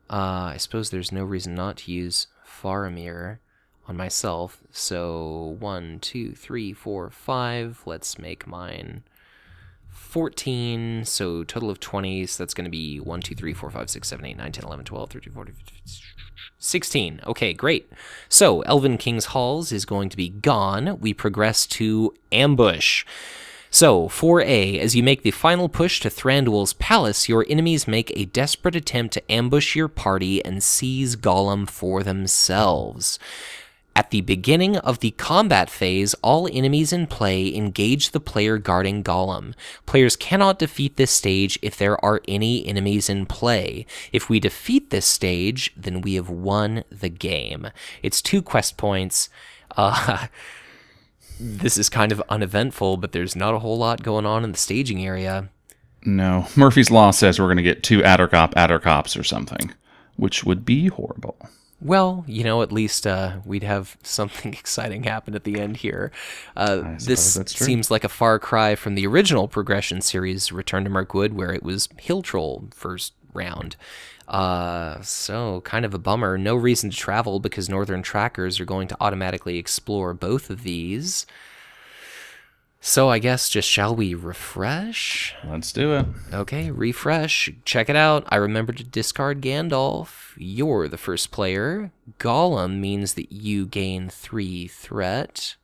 I suppose there's no reason not to use Faramir on myself. So 1, 2, 3, 4, 5. Let's make mine 14, so total of 20, so that's going to be 1, 2, 3, 4, 5, 6, 7, 8, 9, 10, 11, 12, 13, 14, 15, 16. Okay, great. So Elven King's Halls is going to be gone. We progress to Ambush. So, 4A, as you make the final push to Thranduil's palace, your enemies make a desperate attempt to ambush your party and seize Golem for themselves. At the beginning of the combat phase, all enemies in play engage the player guarding Golem. Players cannot defeat this stage if there are any enemies in play. If we defeat this stage, then we have won the game. It's 2 quest points. This is kind of uneventful, but there's not a whole lot going on in the staging area. No. Murphy's Law says we're going to get 2 Addercops or something, which would be horrible. Well, you know, at least we'd have something exciting happen at the end here. This that's true. seems like a far cry from the original progression series, Return to Mirkwood, where it was Hill Troll first round. So kind of a bummer. No reason to travel because Northern Trackers are going to automatically explore both of these. So I guess just shall we refresh? Let's do it. Okay, refresh. Check it out. I remember to discard Gandalf. You're the first player. Golem means that you gain 3 threat.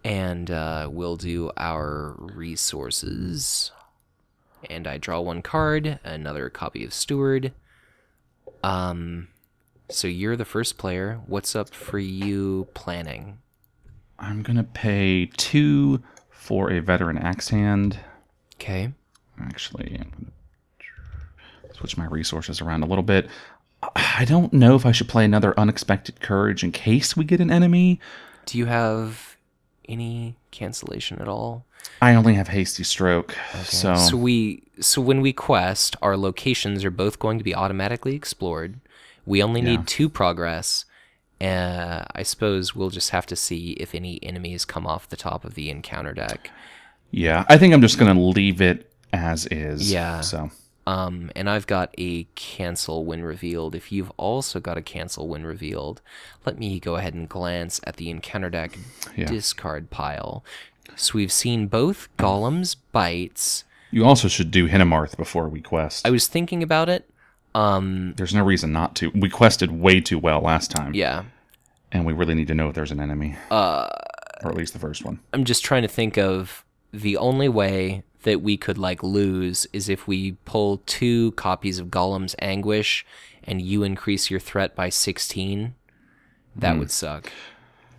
And we'll do our resources. And I draw 1 card, another copy of Steward. So you're the first player. What's up for you planning? I'm going to pay 2 for a veteran axe hand. Okay. Actually, I'm going to switch my resources around a little bit. I don't know if I should play another Unexpected Courage in case we get an enemy. Do you have any cancellation at all? I only have Hasty Stroke. Okay. So So when we quest, our locations are both going to be automatically explored. We only need 2 progress. I suppose we'll just have to see if any enemies come off the top of the encounter deck. yeah, I think I'm just going to leave it as is. Yeah. So And I've got a cancel when revealed. If you've also got a cancel when revealed, let me go ahead and glance at the encounter deck discard pile. So we've seen both Golem's Bites. you also should do Hinnemarth before we quest. I was thinking about it. There's no reason not to. We quested way too well last time. Yeah. And we really need to know if there's an enemy. Or at least the first one. I'm just trying to think of the only way that we could lose is if we pull 2 copies of Golem's Anguish and you increase your threat by 16. That would suck.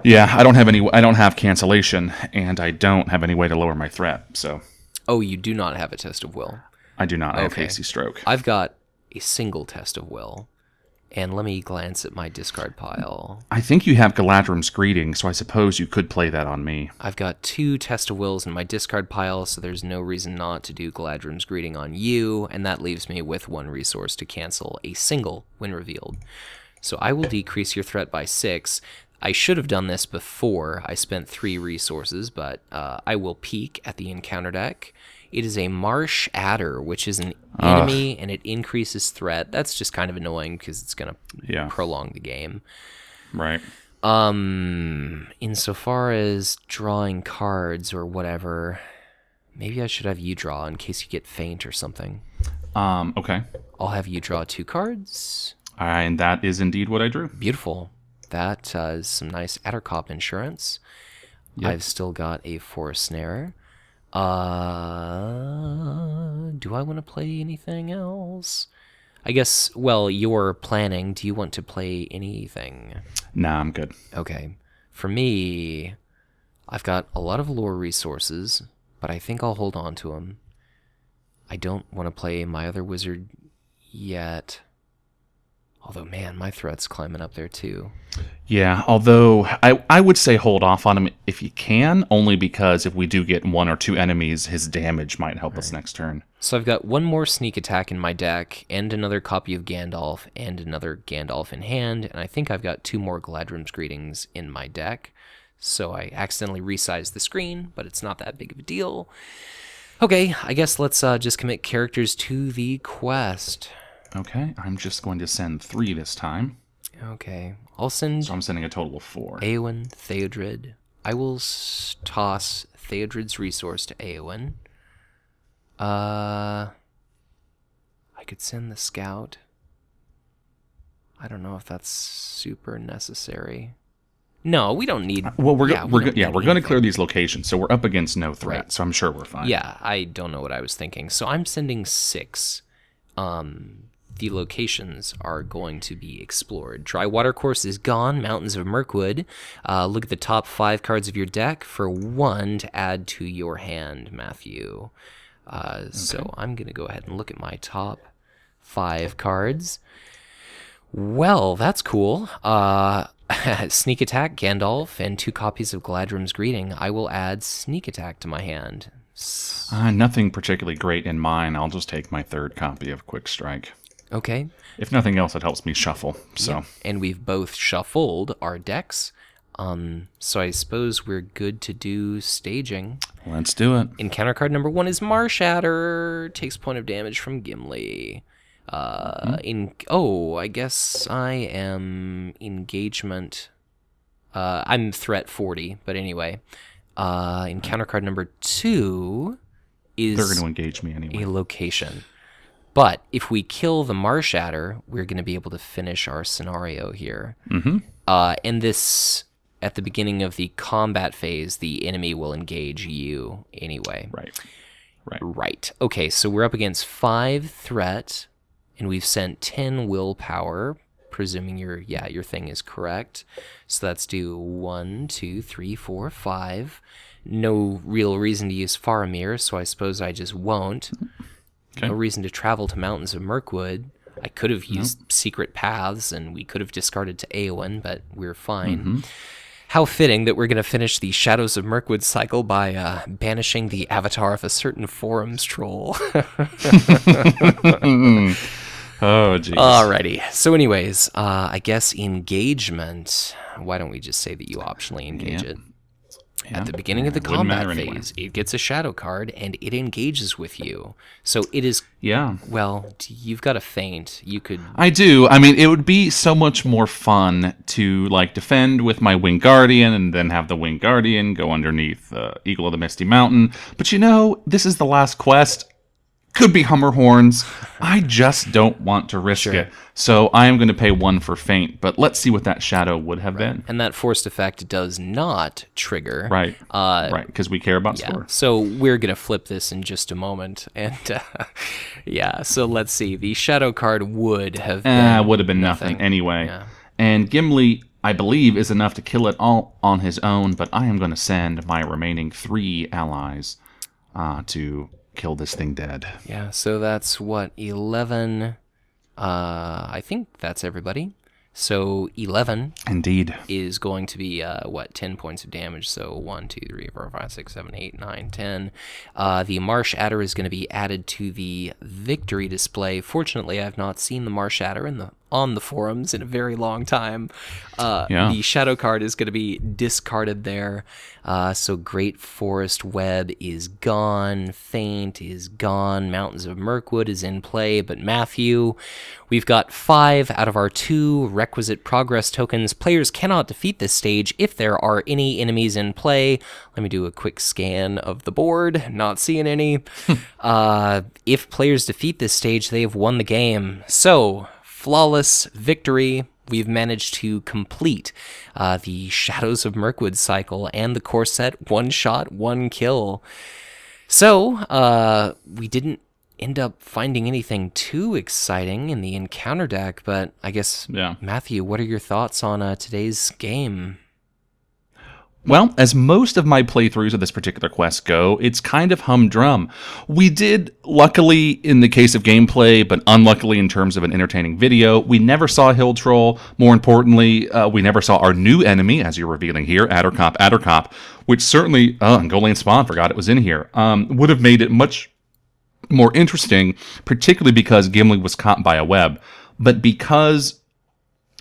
Yeah, I don't have cancellation, and I don't have any way to lower my threat, so. Oh, you do not have a Test of Will. I do not. I have Okay. hasty stroke. I've got a single test of will. And let me glance at my discard pile. I think you have Galadrim's Greeting, so I suppose you could play that on me. I've got 2 test of wills in my discard pile, so there's no reason not to do Galadrim's Greeting on you, and that leaves me with 1 resource to cancel a single when revealed. So I will decrease your threat by 6. I should have done this before I spent 3 resources, but I will peek at the encounter deck. It is a Marsh Adder, which is an enemy, and it increases threat. That's just kind of annoying because it's going to prolong the game. Right. Insofar as drawing cards or whatever, maybe I should have you draw in case you get faint or something. Okay. I'll have you draw 2 cards. And that is indeed what I drew. Beautiful. That is some nice Addercop insurance. Yep. I've still got a Forest Snare. Do I want to play anything else? I guess, well, you're planning. Do you want to play anything? Nah, I'm good. Okay. For me, I've got a lot of lore resources, but I think I'll hold on to them. I don't want to play my other wizard yet. Although, man, my threat's climbing up there, too. Yeah, although I would say hold off on him if you can, only because if we do get 1 or 2 enemies, his damage might help us next turn. So I've got 1 more sneak attack in my deck, and another copy of Gandalf, and another Gandalf in hand, and I think I've got 2 more Galadrim's Greetings in my deck. So I accidentally resized the screen, but it's not that big of a deal. Okay, I guess let's just commit characters to the quest. Okay, I'm just going to send 3 this time. Okay, I'll send... So I'm sending a total of 4. Eowyn, Theodred. I will toss Theodred's resource to Eowyn. I could send the scout. I don't know if that's super necessary. No, we don't need... Well, we're going to clear these locations, so we're up against no threat, Right. so I'm sure we're fine. Yeah, I don't know what I was thinking. So I'm sending 6. The locations are going to be explored. Dry Watercourse is gone. Mountains of Mirkwood. Look at the top 5 cards of your deck for 1 to add to your hand, Matthew. So I'm going to go ahead and look at my top 5 cards. Well, that's cool. Sneak Attack, Gandalf, and 2 copies of Galadrim's Greeting. I will add Sneak Attack to my hand. Nothing particularly great in mine. I'll just take my 3rd copy of Quick Strike. Okay. If nothing else, it helps me shuffle. So, Yep. And we've both shuffled our decks. So I suppose we're good to do staging. let's do it. Encounter card number 1 is Marsh Adder. Takes point of damage from Gimli. I guess I am engagement. I'm threat 40, but anyway. Encounter card number 2 is... They're going to engage me anyway. A location. But if we kill the Marsh Adder, we're going to be able to finish our scenario here. Mm-hmm. And this, at the beginning of the combat phase, the enemy will engage you anyway. Right. Okay, so we're up against 5 threat, and we've sent 10 willpower, presuming your thing is correct. So let's do 1, 2, 3, 4, 5. No real reason to use Faramir, so I suppose I just won't. Okay. No reason to travel to Mountains of Mirkwood. I could have used Secret Paths, and we could have discarded to Eowyn, but we're fine. Mm-hmm. How fitting that we're going to finish the Shadows of Mirkwood cycle by banishing the avatar of a certain forums troll. Oh, jeez. Alrighty. So anyways, I guess engagement. Why don't we just say that you optionally engage it? At the beginning of the combat phase, it gets a shadow card, and it engages with you. So it is... Yeah. Well, you've got a feint. You could... I do. I mean, it would be so much more fun to, defend with my Winged Guardian, and then have the Winged Guardian go underneath Eagle of the Misty Mountain. But this is the last quest. Could be Hummer Horns. I just don't want to risk it. So I am going to pay 1 for feint, but let's see what that shadow would have been. And that forced effect does not trigger. Right, because we care about score. So we're going to flip this in just a moment. And so let's see. The shadow card would have been nothing anyway. Yeah. And Gimli, I believe, is enough to kill it all on his own, but I am going to send my remaining 3 allies to kill this thing dead. Yeah, so that's what, 11? I think that's everybody. So 11 Indeed. is going to be, 10 points of damage. So 1, 2, 3, 4, 5, 6, 7, 8, 9, 10. The Marsh Adder is going to be added to the victory display. Fortunately, I've not seen the Marsh Adder on the forums in a very long time. The Shadow card is going to be discarded there. So Great Forest Web is gone. Feint is gone. Mountains of Mirkwood is in play. But Matthew, we've got 5 out of our 2 requisite progress tokens. Players cannot defeat this stage if there are any enemies in play. Let me do a quick scan of the board. Not seeing any. If players defeat this stage, they have won the game. So, flawless victory. We've managed to complete the Shadows of Mirkwood cycle and the core set 1 shot, 1 kill. So, we didn't end up finding anything too exciting in the encounter deck, but I guess, Matthew, what are your thoughts on today's game? Well, as most of my playthroughs of this particular quest go, it's kind of humdrum. We did, luckily in the case of gameplay, but unluckily in terms of an entertaining video, we never saw a Hill Troll. More importantly, we never saw our new enemy, as you're revealing here, Addercop, which certainly, Ungoliant Spawn, forgot it was in here, would have made it much more interesting, particularly because Gimli was caught by a web. But because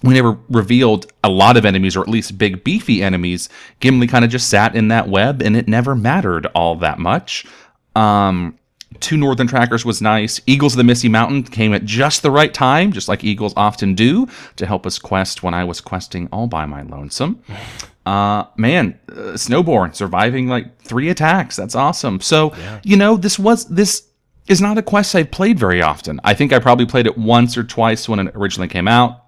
we never revealed a lot of enemies, or at least big, beefy enemies, Gimli kind of just sat in that web, and it never mattered all that much. 2 Northern Trackers was nice. Eagles of the Misty Mountain came at just the right time, just like eagles often do, to help us quest when I was questing all by my lonesome. Snowborn surviving like 3 attacks. That's awesome. So, this is not a quest I've played very often. I think I probably played it once or twice when it originally came out.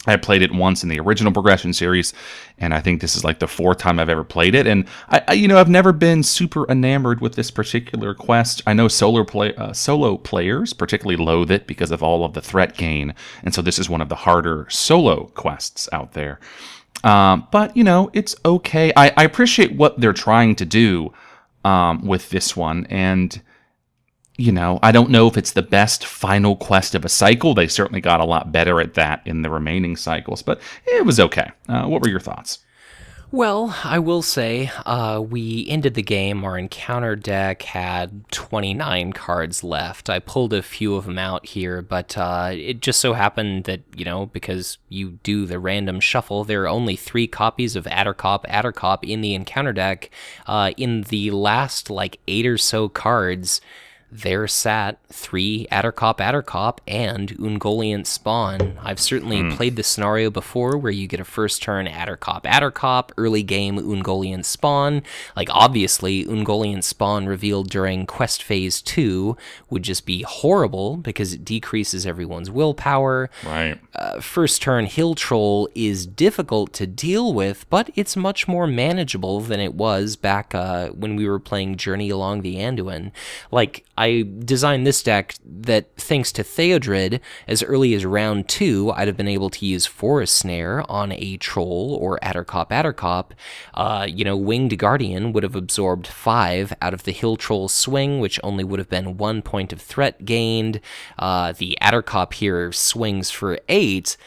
I played it once in the original progression series, and I think this is like the 4th time I've ever played it. And I've never been super enamored with this particular quest. I know solo players particularly loathe it because of all of the threat gain, and so this is one of the harder solo quests out there. But it's okay. I appreciate what they're trying to do with this one, and I don't know if it's the best final quest of a cycle. They certainly got a lot better at that in the remaining cycles, but it was okay. What were your thoughts? Well, I will say, we ended the game, our encounter deck had 29 cards left. I pulled a few of them out here, but it just so happened that, because you do the random shuffle, there are only 3 copies of Addercop in the encounter deck. In the last, 8 or so cards, there sat 3 Addercop, and Ungoliant Spawn. I've certainly played the scenario before where you get a first turn Addercop, early game Ungoliant Spawn. Obviously, Ungoliant Spawn revealed during Quest Phase 2 would just be horrible because it decreases everyone's willpower. Right. First turn Hill Troll is difficult to deal with, but it's much more manageable than it was back when we were playing Journey Along the Anduin. I designed this deck that, thanks to Theodred, as early as round 2, I'd have been able to use Forest Snare on a Troll or Addercop. Winged Guardian would have absorbed 5 out of the Hill Troll swing, which only would have been 1 point of threat gained. The Addercop here swings for 8,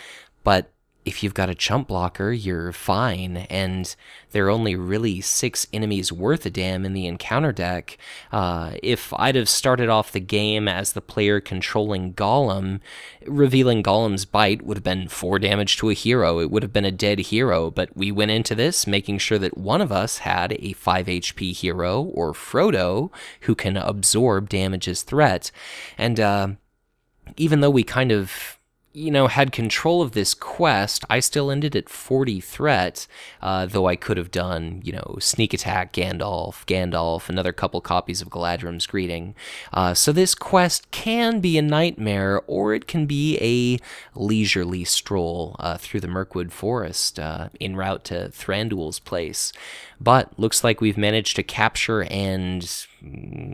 but if you've got a chump blocker, you're fine, and there are only really 6 enemies worth a damn in the encounter deck. If I'd have started off the game as the player controlling Golem, revealing Golem's bite would have been 4 damage to a hero. It would have been a dead hero, but we went into this making sure that one of us had a 5 HP hero, or Frodo, who can absorb damage as threat. And even though we kind of had control of this quest, I still ended at 40 threat, though I could have done, Sneak Attack Gandalf, another couple copies of Galadrim's Greeting. So this quest can be a nightmare, or it can be a leisurely stroll through the Mirkwood Forest en route to Thranduil's place. But looks like we've managed to capture and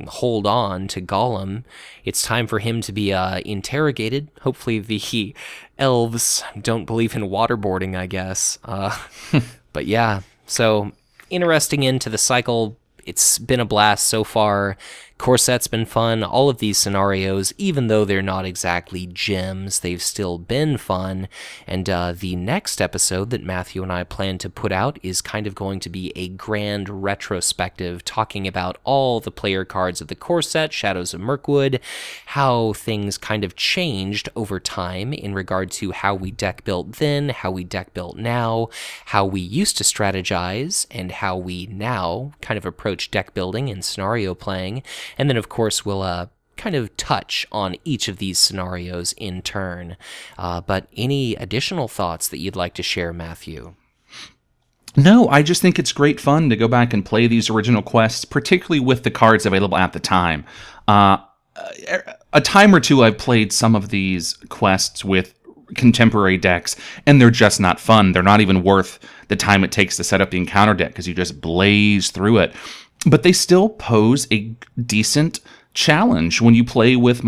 hold on to Gollum. It's time for him to be interrogated. Hopefully the elves don't believe in waterboarding, I guess. But yeah, so interesting end to the cycle. It's been a blast so far. core set's been fun. All of these scenarios, even though they're not exactly gems, they've still been fun. And the next episode that Matthew and I plan to put out is kind of going to be a grand retrospective, talking about all the player cards of the core set, Shadows of Mirkwood, how things kind of changed over time in regard to how we deck built then, how we deck built now, how we used to strategize, and how we now kind of approach deck building and scenario playing. And then, of course, we'll kind of touch on each of these scenarios in turn. But any additional thoughts that you'd like to share, Matthew? No, I just think it's great fun to go back and play these original quests, particularly with the cards available at the time. A time or two I've played some of these quests with contemporary decks, and they're just not fun. They're not even worth the time it takes to set up the encounter deck, because you just blaze through it. But they still pose a decent challenge when you play with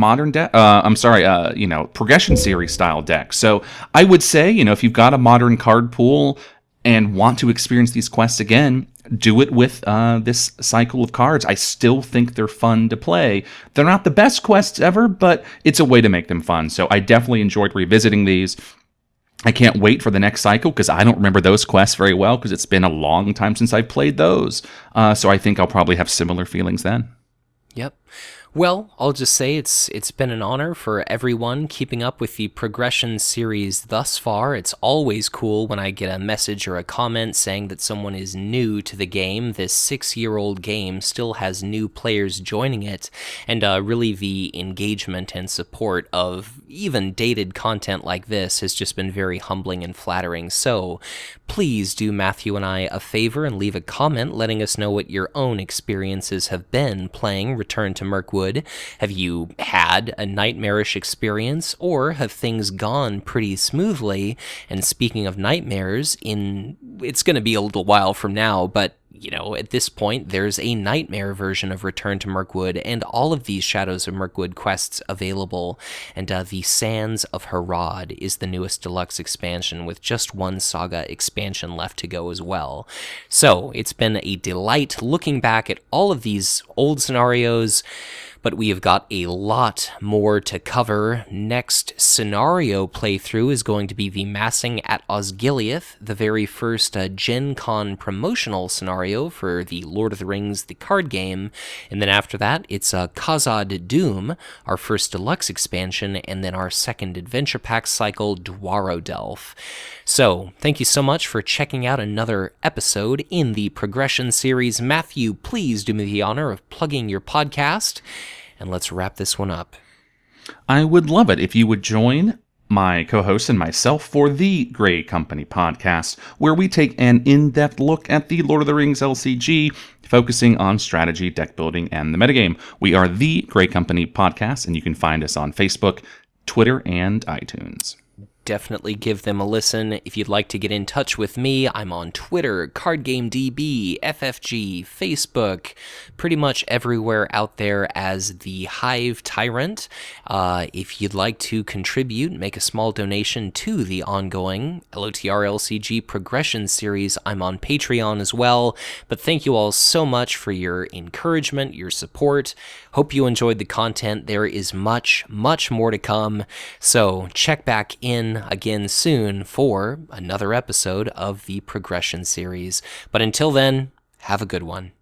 progression series style decks. So I would say, if you've got a modern card pool and want to experience these quests again, do it with this cycle of cards. I still think they're fun to play. They're not the best quests ever, but it's a way to make them fun. So I definitely enjoyed revisiting these. I can't wait for the next cycle, because I don't remember those quests very well, because it's been a long time since I've played those. So I think I'll probably have similar feelings then. Yep. Well, I'll just say it's been an honor for everyone keeping up with the progression series thus far. It's always cool when I get a message or a comment saying that someone is new to the game. This 6-year-old game still has new players joining it, and really the engagement and support of even dated content like this has just been very humbling and flattering. So please do Matthew and I a favor and leave a comment letting us know what your own experiences have been playing Return to Mirkwood. Have you had a nightmarish experience, or have things gone pretty smoothly? And speaking of nightmares, it's going to be a little while from now, but at this point, there's a nightmare version of Return to Mirkwood and all of these Shadows of Mirkwood quests available. And the Sands of Harad is the newest deluxe expansion, with just one saga expansion left to go as well. So it's been a delight looking back at all of these old scenarios, but we have got a lot more to cover. Next scenario playthrough is going to be the Massing at Osgiliath, the very first Gen Con promotional scenario for the Lord of the Rings, the card game. And then after that, it's Khazad Doom, our first deluxe expansion, and then our second adventure pack cycle, Dwarodelf. So, thank you so much for checking out another episode in the progression series. Matthew, please do me the honor of plugging your podcast, and let's wrap this one up. I would love it if you would join my co-host and myself for the Grey Company podcast, where we take an in-depth look at the Lord of the Rings LCG, focusing on strategy, deck building, and the metagame. We are the Grey Company podcast, and you can find us on Facebook, Twitter, and iTunes. Definitely give them a listen. If you'd like to get in touch with me, I'm on Twitter, CardGameDB, FFG, Facebook, pretty much everywhere out there as the Hive Tyrant. If you'd like to contribute, make a small donation to the ongoing LOTR LCG progression series, I'm on Patreon as well. But thank you all so much for your encouragement, your support. Hope you enjoyed the content. There is much, much more to come. So check back in again soon for another episode of the progression series. But until then, have a good one.